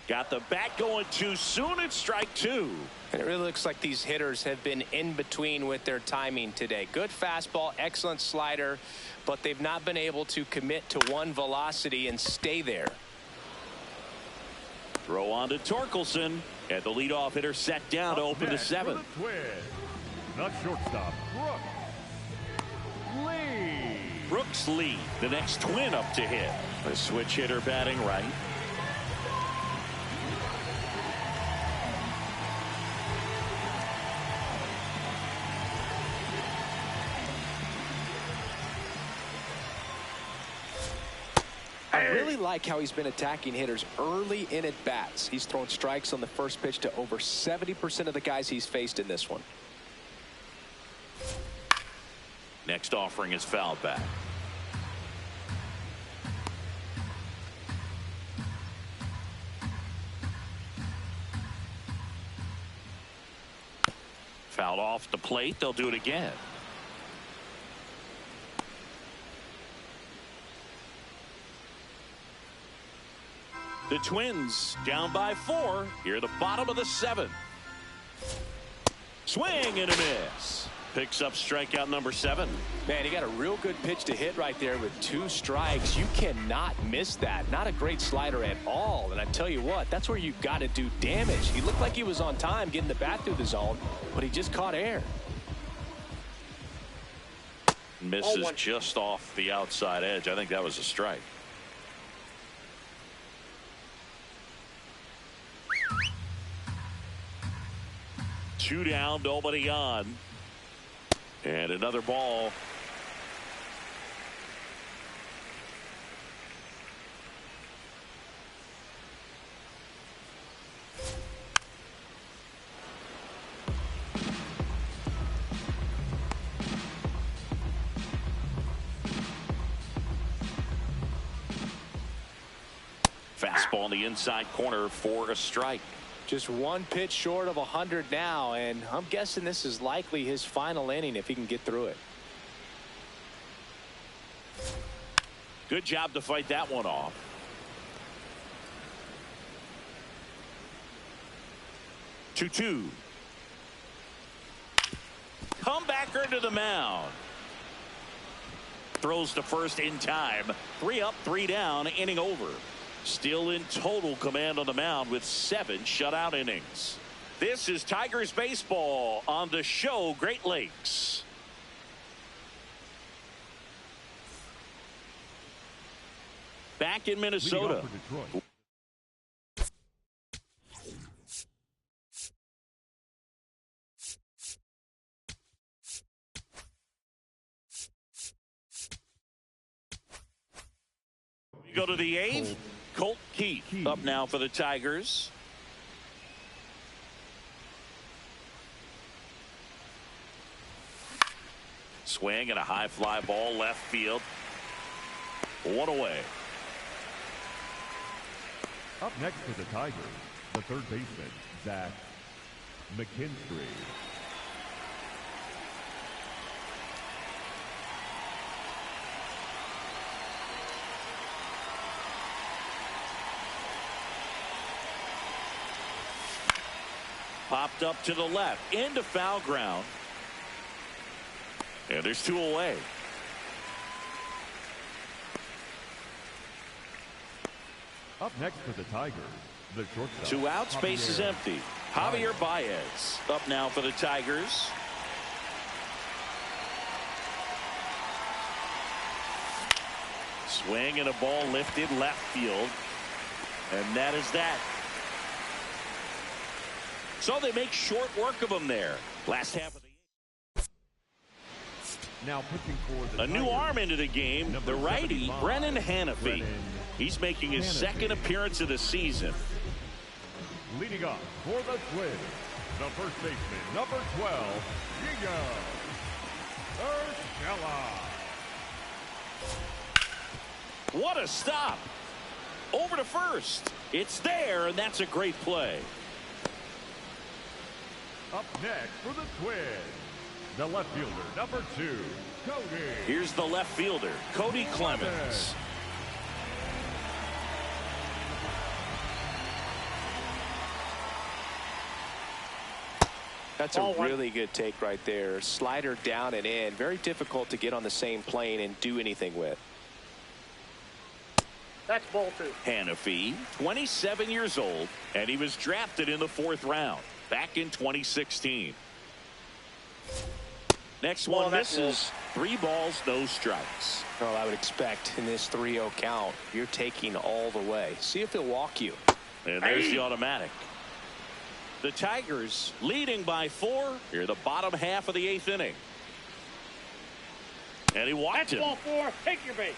Got the bat going too soon. It's strike 2. And it really looks like these hitters have been in between with their timing today. Good fastball, excellent slider, but they've not been able to commit to one velocity and stay there. Throw on to Torkelson, and the leadoff hitter set down to open the 7th. The shortstop, Brooks Lee, the next Twin up to hit. The switch hitter batting right. I really like how he's been attacking hitters early in at bats. He's thrown strikes on the first pitch to over 70% of the guys he's faced in this one. Next offering is fouled back. Fouled off the plate. They'll do it again. The Twins down by 4 here, the bottom of the 7th. Swing and a miss. Picks up strikeout number 7. Man, he got a real good pitch to hit right there with 2 strikes. You cannot miss that. Not a great slider at all. And I tell you what, that's where you've got to do damage. He looked like he was on time getting the bat through the zone, but he just caught air. Misses just off the outside edge. I think that was a strike. Two down, nobody on. And another ball. Fastball in the inside corner for a strike. Just one pitch short of 100 now, and I'm guessing this is likely his final inning if he can get through it. Good job to fight that one off. Two. Comebacker to the mound. Throws to first in time. 3 up, 3 down, inning over. Still in total command on the mound with 7 shutout innings. This is Tigers baseball on the show Great Lakes. Back in Minnesota. We go to the 8th. Colt Keith up now for the Tigers. Swing and a high fly ball left field. One away. Up next for the Tigers, the third baseman, Zach McKinstry. Popped up to the left into foul ground. And there's 2 away. Up next for the Tigers, the shortstop. 2 outs, base is empty. Javier Baez up now for the Tigers. Swing and a ball lifted left field. And that is that. So they make short work of him there. Last half of the now pitching for the a new arm into the game, the righty Brennan Hanafy. He's making his second appearance of the season. Leading up for the Twins, the first baseman, number 12, Giga Urshela. What a stop! Over to first. It's there, and that's a great play. Up next for the Twins, the left fielder, number 2, Cody. Here's the left fielder, Cody Clemens. That's a really good take right there. Slider down and in. Very difficult to get on the same plane and do anything with. That's ball 2. Hanafy, 27 years old, and he was drafted in the 4th round back in 2016. Next one misses. 3 balls, no strikes. Well, I would expect in this 3-0 count, you're taking all the way. See if he'll walk you. And there's the automatic. The Tigers leading by 4 here the bottom half of the 8th inning. And he walked him. Ball 4. Take your base.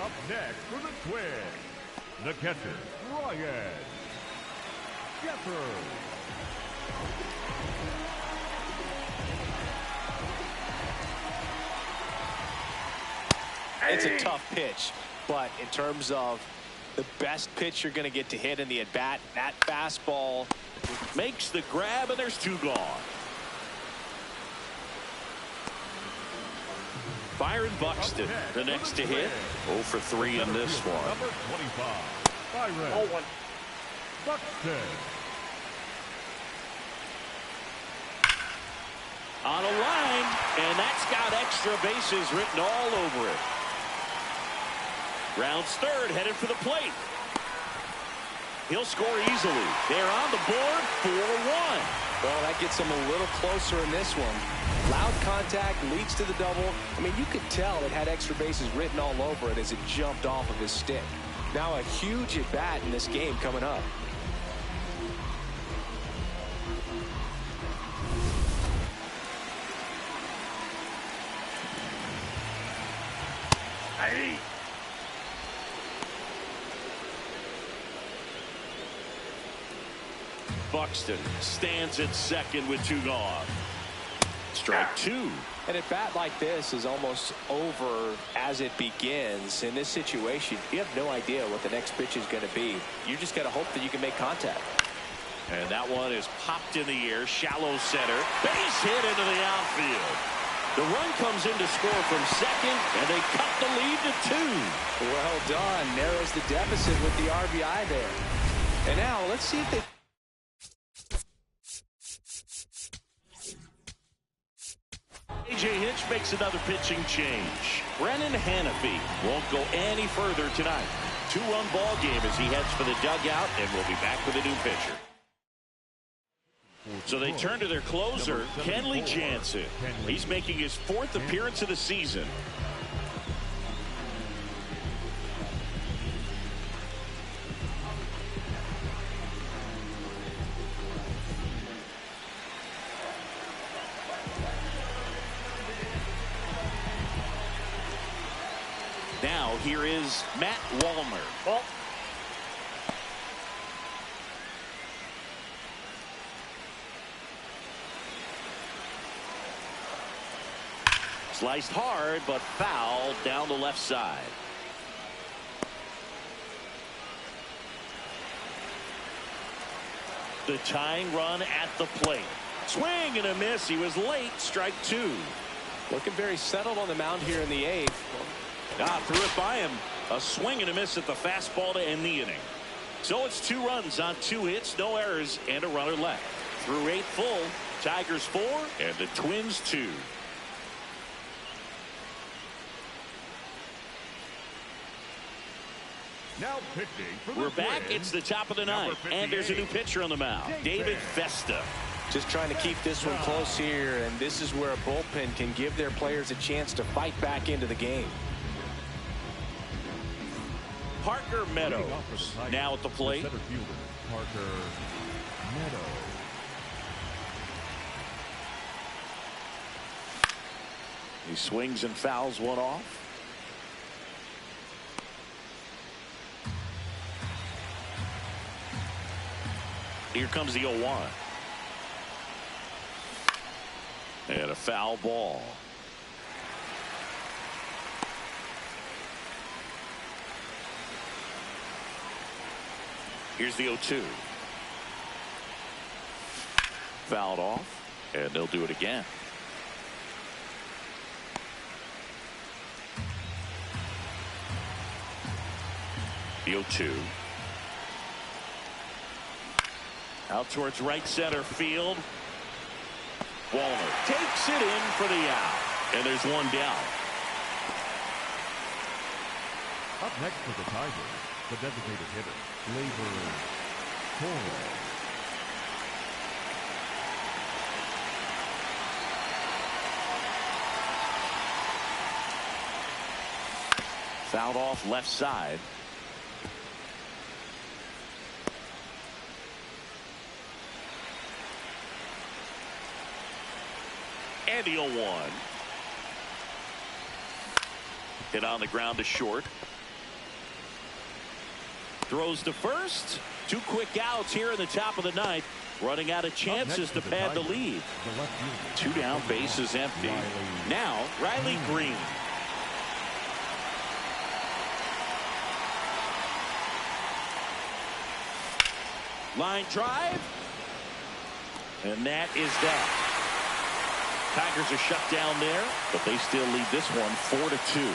Up next for the Twins, the catcher, Ryan Jeffers. It's a tough pitch, but in terms of the best pitch you're going to get to hit in the at-bat, that fastball makes the grab, and there's 2 gone. Byron Buxton, the next to hit. 0 for 3 in this one. Number 25, Byron 0-1. Buxton. On a line, and that's got extra bases written all over it. Rounds third, headed for the plate. He'll score easily. They're on the board, 4-1. Well, that gets him a little closer in this one. Loud contact leads to the double. I mean, you could tell it had extra bases written all over it as it jumped off of his stick. Now a huge at-bat in this game coming up. Hey. Buxton stands at second with 2 gone. Strike 2. An at-bat like this is almost over as it begins. In this situation, you have no idea what the next pitch is going to be. You just got to hope that you can make contact. And that one is popped in the air, shallow center. Base hit into the outfield. The run comes in to score from second, and they cut the lead to 2. Well done. Narrows the deficit with the RBI there. And now let's see if they... A.J. Hinch makes another pitching change. Brennan Hanafy won't go any further tonight. 2-run ball game as he heads for the dugout, and we'll be back with a new pitcher. So they turn to their closer, Kenley Jansen. He's making his 4th appearance of the season. Now here is Matt Wallner. Ball. Sliced hard, but fouled down the left side. The tying run at the plate. Swing and a miss. He was late. Strike 2. Looking very settled on the mound here in the 8th. Threw it by him. A swing and a miss at the fastball to end the inning. So it's 2 runs on 2 hits, no errors, and a runner left. Through 8 full. Tigers 4 and the Twins 2. Now pitching for the We're back. Twins, It's the top of the 9th, and there's a new pitcher on the mound, David Festa. Just trying to keep this one close here, and this is where a bullpen can give their players a chance to fight back into the game. Parker Meadows now at the plate. Center fielder, Parker Meadows. He swings and fouls one off. Here comes the 0-1. And a foul ball. Here's the 0-2. Fouled off, and they'll do it again. The 0-2. Out towards right center field. Wallner takes it in for the out. And there's one down. Up next for the Tigers, the designated hitter, Labor Torres. Fouled off left side. And the 0-1. Hit on the ground to short. Throws to first. 2 quick outs here in the top of the 9th. Running out of chances to pad the lead. 2 down, bases empty. Now Riley Green. Line drive. And that is that. Tigers are shut down there, but they still lead this one 4-2.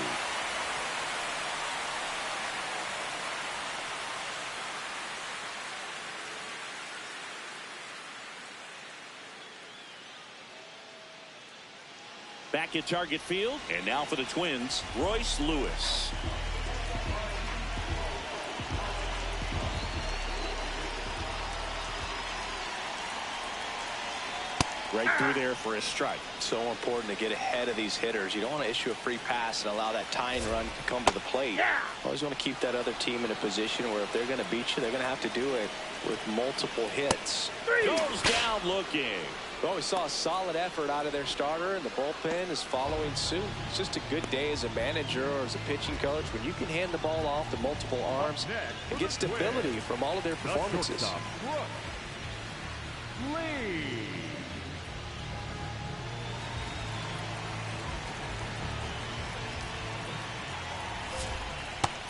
Back at Target Field, and now for the Twins, Royce Lewis. Right through there for a strike. So important to get ahead of these hitters. You don't want to issue a free pass and allow that tying run to come to the plate. Always want to keep that other team in a position where if they're going to beat you, they're going to have to do it with multiple hits. Goes down looking. Well, we saw a solid effort out of their starter, and the bullpen is following suit. It's just a good day as a manager or as a pitching coach when you can hand the ball off to multiple arms and get stability from all of their performances.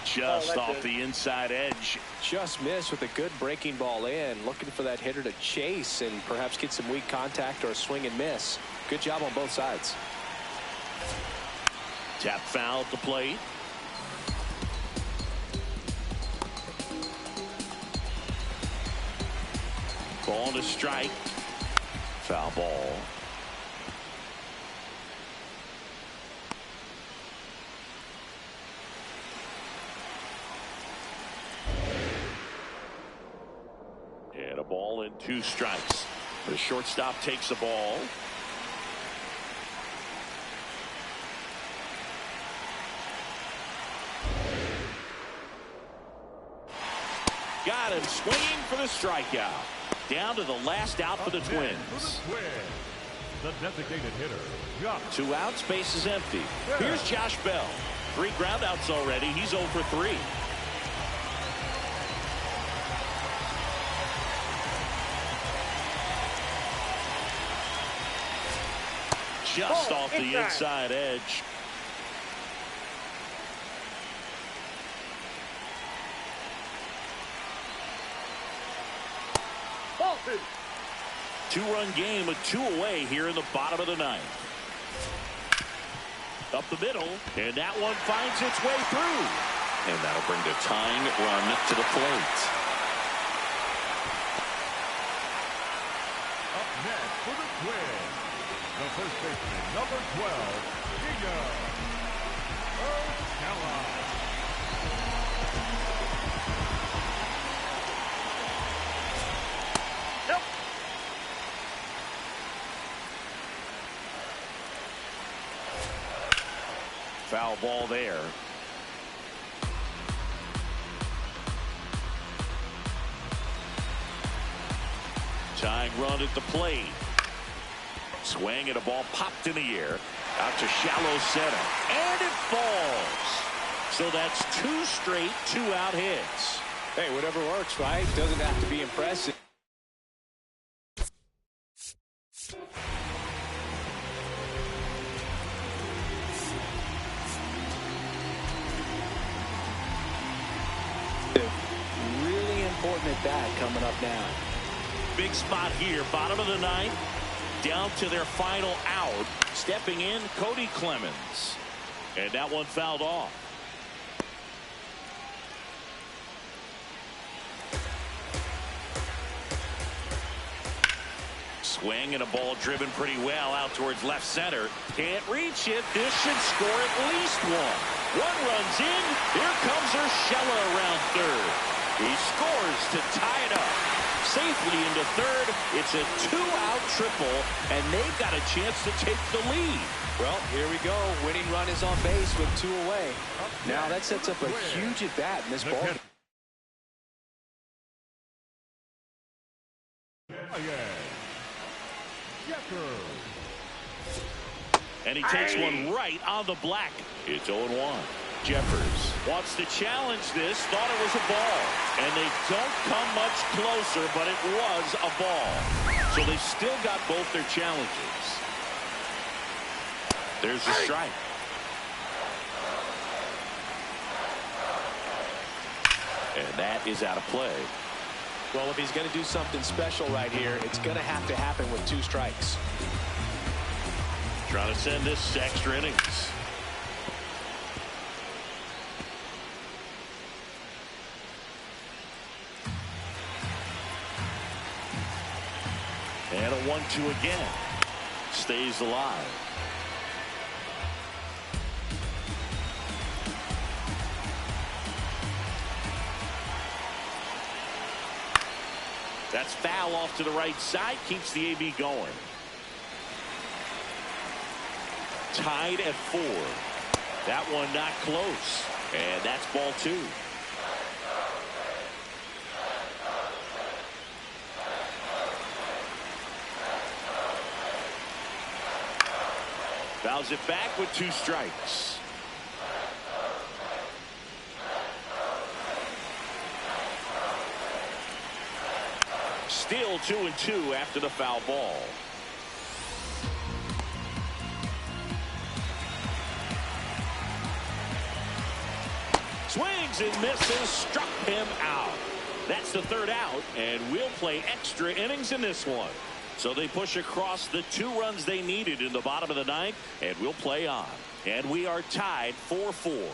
Just off the inside edge. Just missed with a good breaking ball in. Looking for that hitter to chase and perhaps get some weak contact or a swing and miss. Good job on both sides. Tap foul at the plate. Ball to strike. Foul ball. And a ball and 2 strikes. The shortstop takes the ball. Got him swinging for the strikeout. Down to the last out for the Twins. The designated hitter, Josh. 2 outs, base is empty. Here's Josh Bell. 3 groundouts already. He's 0 for 3. Just off the inside edge. Ball 2. 2-run game with 2 away here in the bottom of the 9th. Up the middle, and that one finds its way through. And that'll bring the tying run to the plate. Up next for the Twins, the first baseman, number 12, Giga Urshela. Foul ball there. Tying run at the plate. Swing and a ball popped in the air. Out to shallow center. And it falls. So that's 2 straight 2-out hits. Hey, whatever works, right? Doesn't have to be impressive. Really important at bat coming up now. Big spot here, bottom of the 9th. Down to their final out. Stepping in, Cody Clemens. And that one fouled off. Swing and a ball driven pretty well out towards left center. Can't reach it. This should score at least 1. 1 runs in. Here comes Urshela around third. He scores to tie it up. Safely into third. It's a 2-out triple, and they've got a chance to take the lead. Well, here we go. Winning run is on base with 2 away. Now that sets up a huge at bat in this ball. And he takes one right on the black. It's 0-1. Jeffers wants to challenge this. Thought it was a ball. And they don't come much closer, but it was a ball. So they still got both their challenges. There's the strike. And that is out of play. Well, if he's going to do something special right here, it's going to have to happen with 2 strikes. Trying to send this to extra innings. And a 1-2 again. Stays alive. That's foul off to the right side. Keeps the AB going. Tied at 4. That one not close. And that's ball 2. Fouls it back with 2 strikes. Still 2-2 after the foul ball. Swings and misses, struck him out. That's the 3rd out, and we'll play extra innings in this one. So they push across the 2 runs they needed in the bottom of the 9th, and we'll play on. And we are tied 4-4.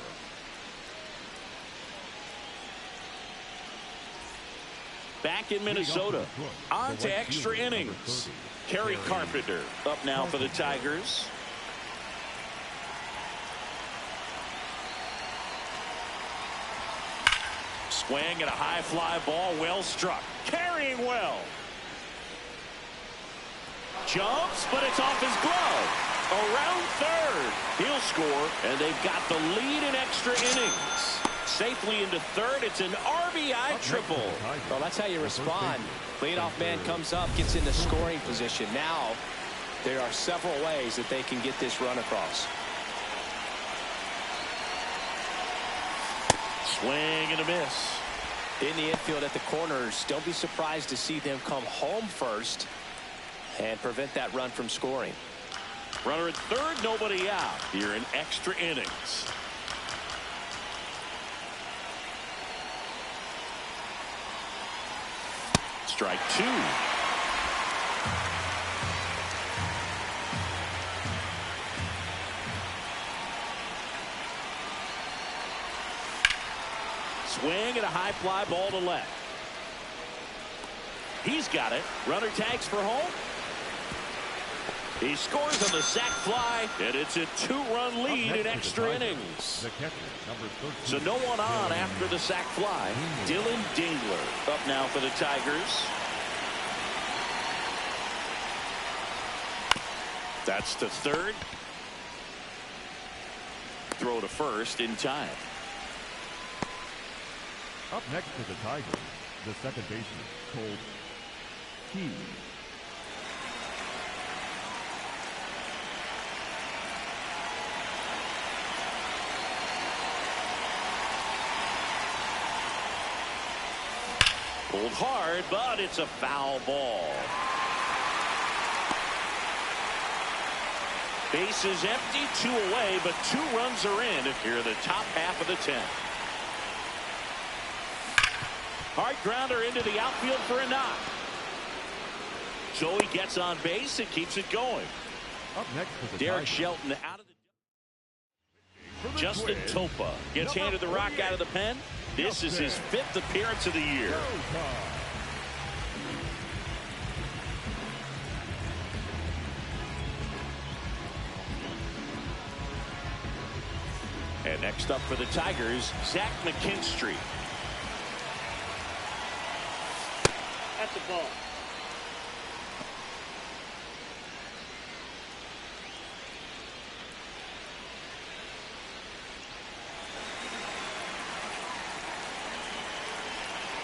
Back in Minnesota, on to extra innings. Kerry Carpenter up now for the Tigers. Swing and a high fly ball, well struck. Carrying well. jumps, but it's off his glove. Around third. He'll score, and they've got the lead in extra innings. Safely into third. It's an RBI triple. Well, that's how you respond. Leadoff man comes up, gets into scoring position. Now, there are several ways that they can get this run across. Swing and a miss. In the infield at the corners, don't be surprised to see them come home first and prevent that run from scoring. Runner at third, nobody out here in extra innings. Strike two. Swing and a high fly ball to left. He's got it. Runner tags for home. He scores on the sac fly, and it's a two-run lead in extra innings. So no one on after the sac fly. Dylan Dingler up now for the Tigers. That's to third. Throw to first in time. Up next for the Tigers, the second baseman, Cole Key. Pulled hard, but it's a foul ball. Bases empty, two away, but two runs are in here in the top half of the 10th. Hard grounder into the outfield for a knock. Joey gets on base and keeps it going. Up next for the Derek Tigers. Shelton out of the... Justin Topa gets handed the rock out of the pen. This is his 5th appearance of the year. And next up for the Tigers, Zach McKinstry. That's the ball.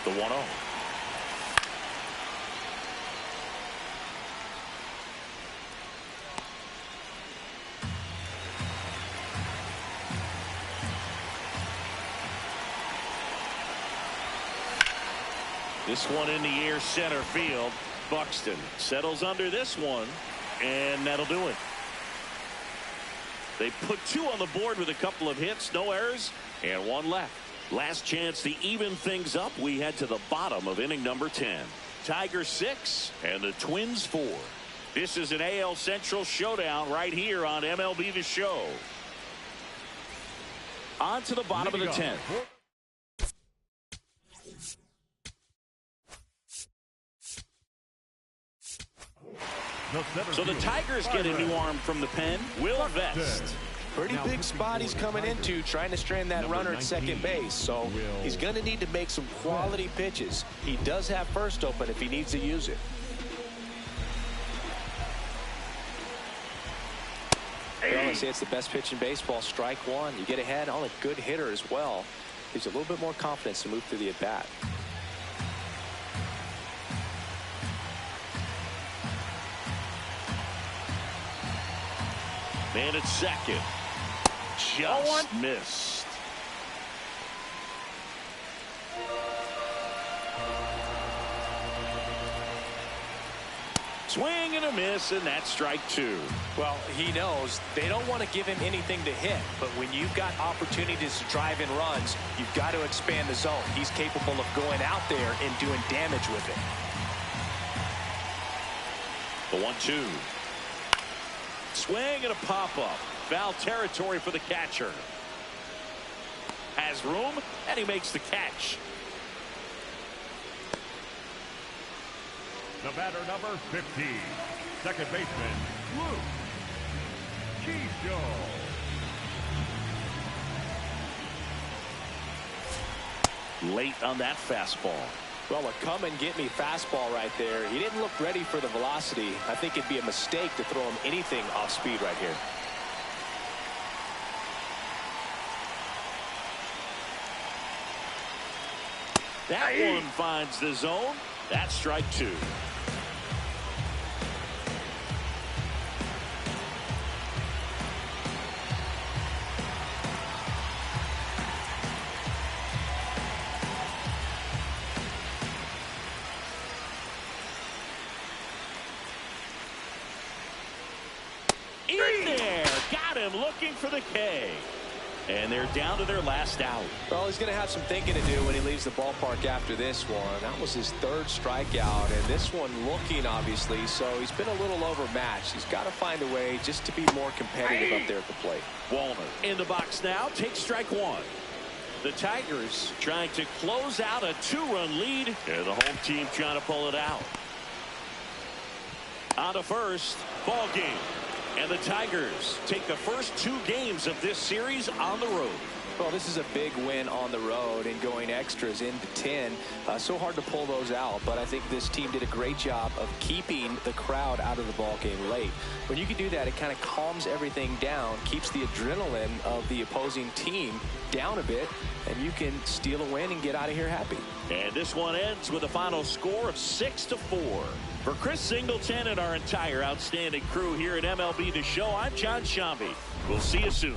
The 1-0. This one in the air, center field. Buxton settles under this one, and that'll do it. They put two on the board with a couple of hits, no errors, and one left. Last chance to even things up. We head to the bottom of inning number 10. Tigers 6 and the Twins 4. This is an AL Central showdown right here on MLB the Show. On to the bottom of the 10th. So the Tigers get a new arm from the pen. Will Vest. Pretty big spot he's coming into, trying to strand that runner at second base. So he's going to need to make some quality pitches. He does have first open if he needs to use it. Well, I say it's the best pitch in baseball. Strike one. You get ahead on a good hitter as well. Gives you a little bit more confidence to move through the at-bat. Man at second. Just missed. Swing and a miss, and that's strike two. Well, he knows they don't want to give him anything to hit, but when you've got opportunities to drive in runs, you've got to expand the zone. He's capable of going out there and doing damage with it. The 1-2. Swing and a pop-up. Foul territory for the catcher. Has room, and he makes the catch. The batter, number 15, second baseman, Luke Keisho. Late on that fastball. Well, a come-and-get-me fastball right there. He didn't look ready for the velocity. I think it'd be a mistake to throw him anything off speed right here. That one finds the zone. That's strike 2. In there. Got him looking for the K. And they're down to their last out. Well, he's going to have some thinking to do when he leaves the ballpark after this one. That was his 3rd strikeout, and this one looking, obviously, so he's been a little overmatched. He's got to find a way just to be more competitive up there at the plate. Wallner in the box now, takes strike 1. The Tigers trying to close out a 2-run lead, and the home team trying to pull it out. On to first, ball game. And the Tigers take the first 2 games of this series on the road. Well, this is a big win on the road and going extras into 10. So hard to pull those out, but I think this team did a great job of keeping the crowd out of the ball game late. When you can do that, it kind of calms everything down, keeps the adrenaline of the opposing team down a bit, and you can steal a win and get out of here happy. And this one ends with a final score of 6-4. For Chris Singleton and our entire outstanding crew here at MLB The Show, I'm John Shambi. We'll see you soon.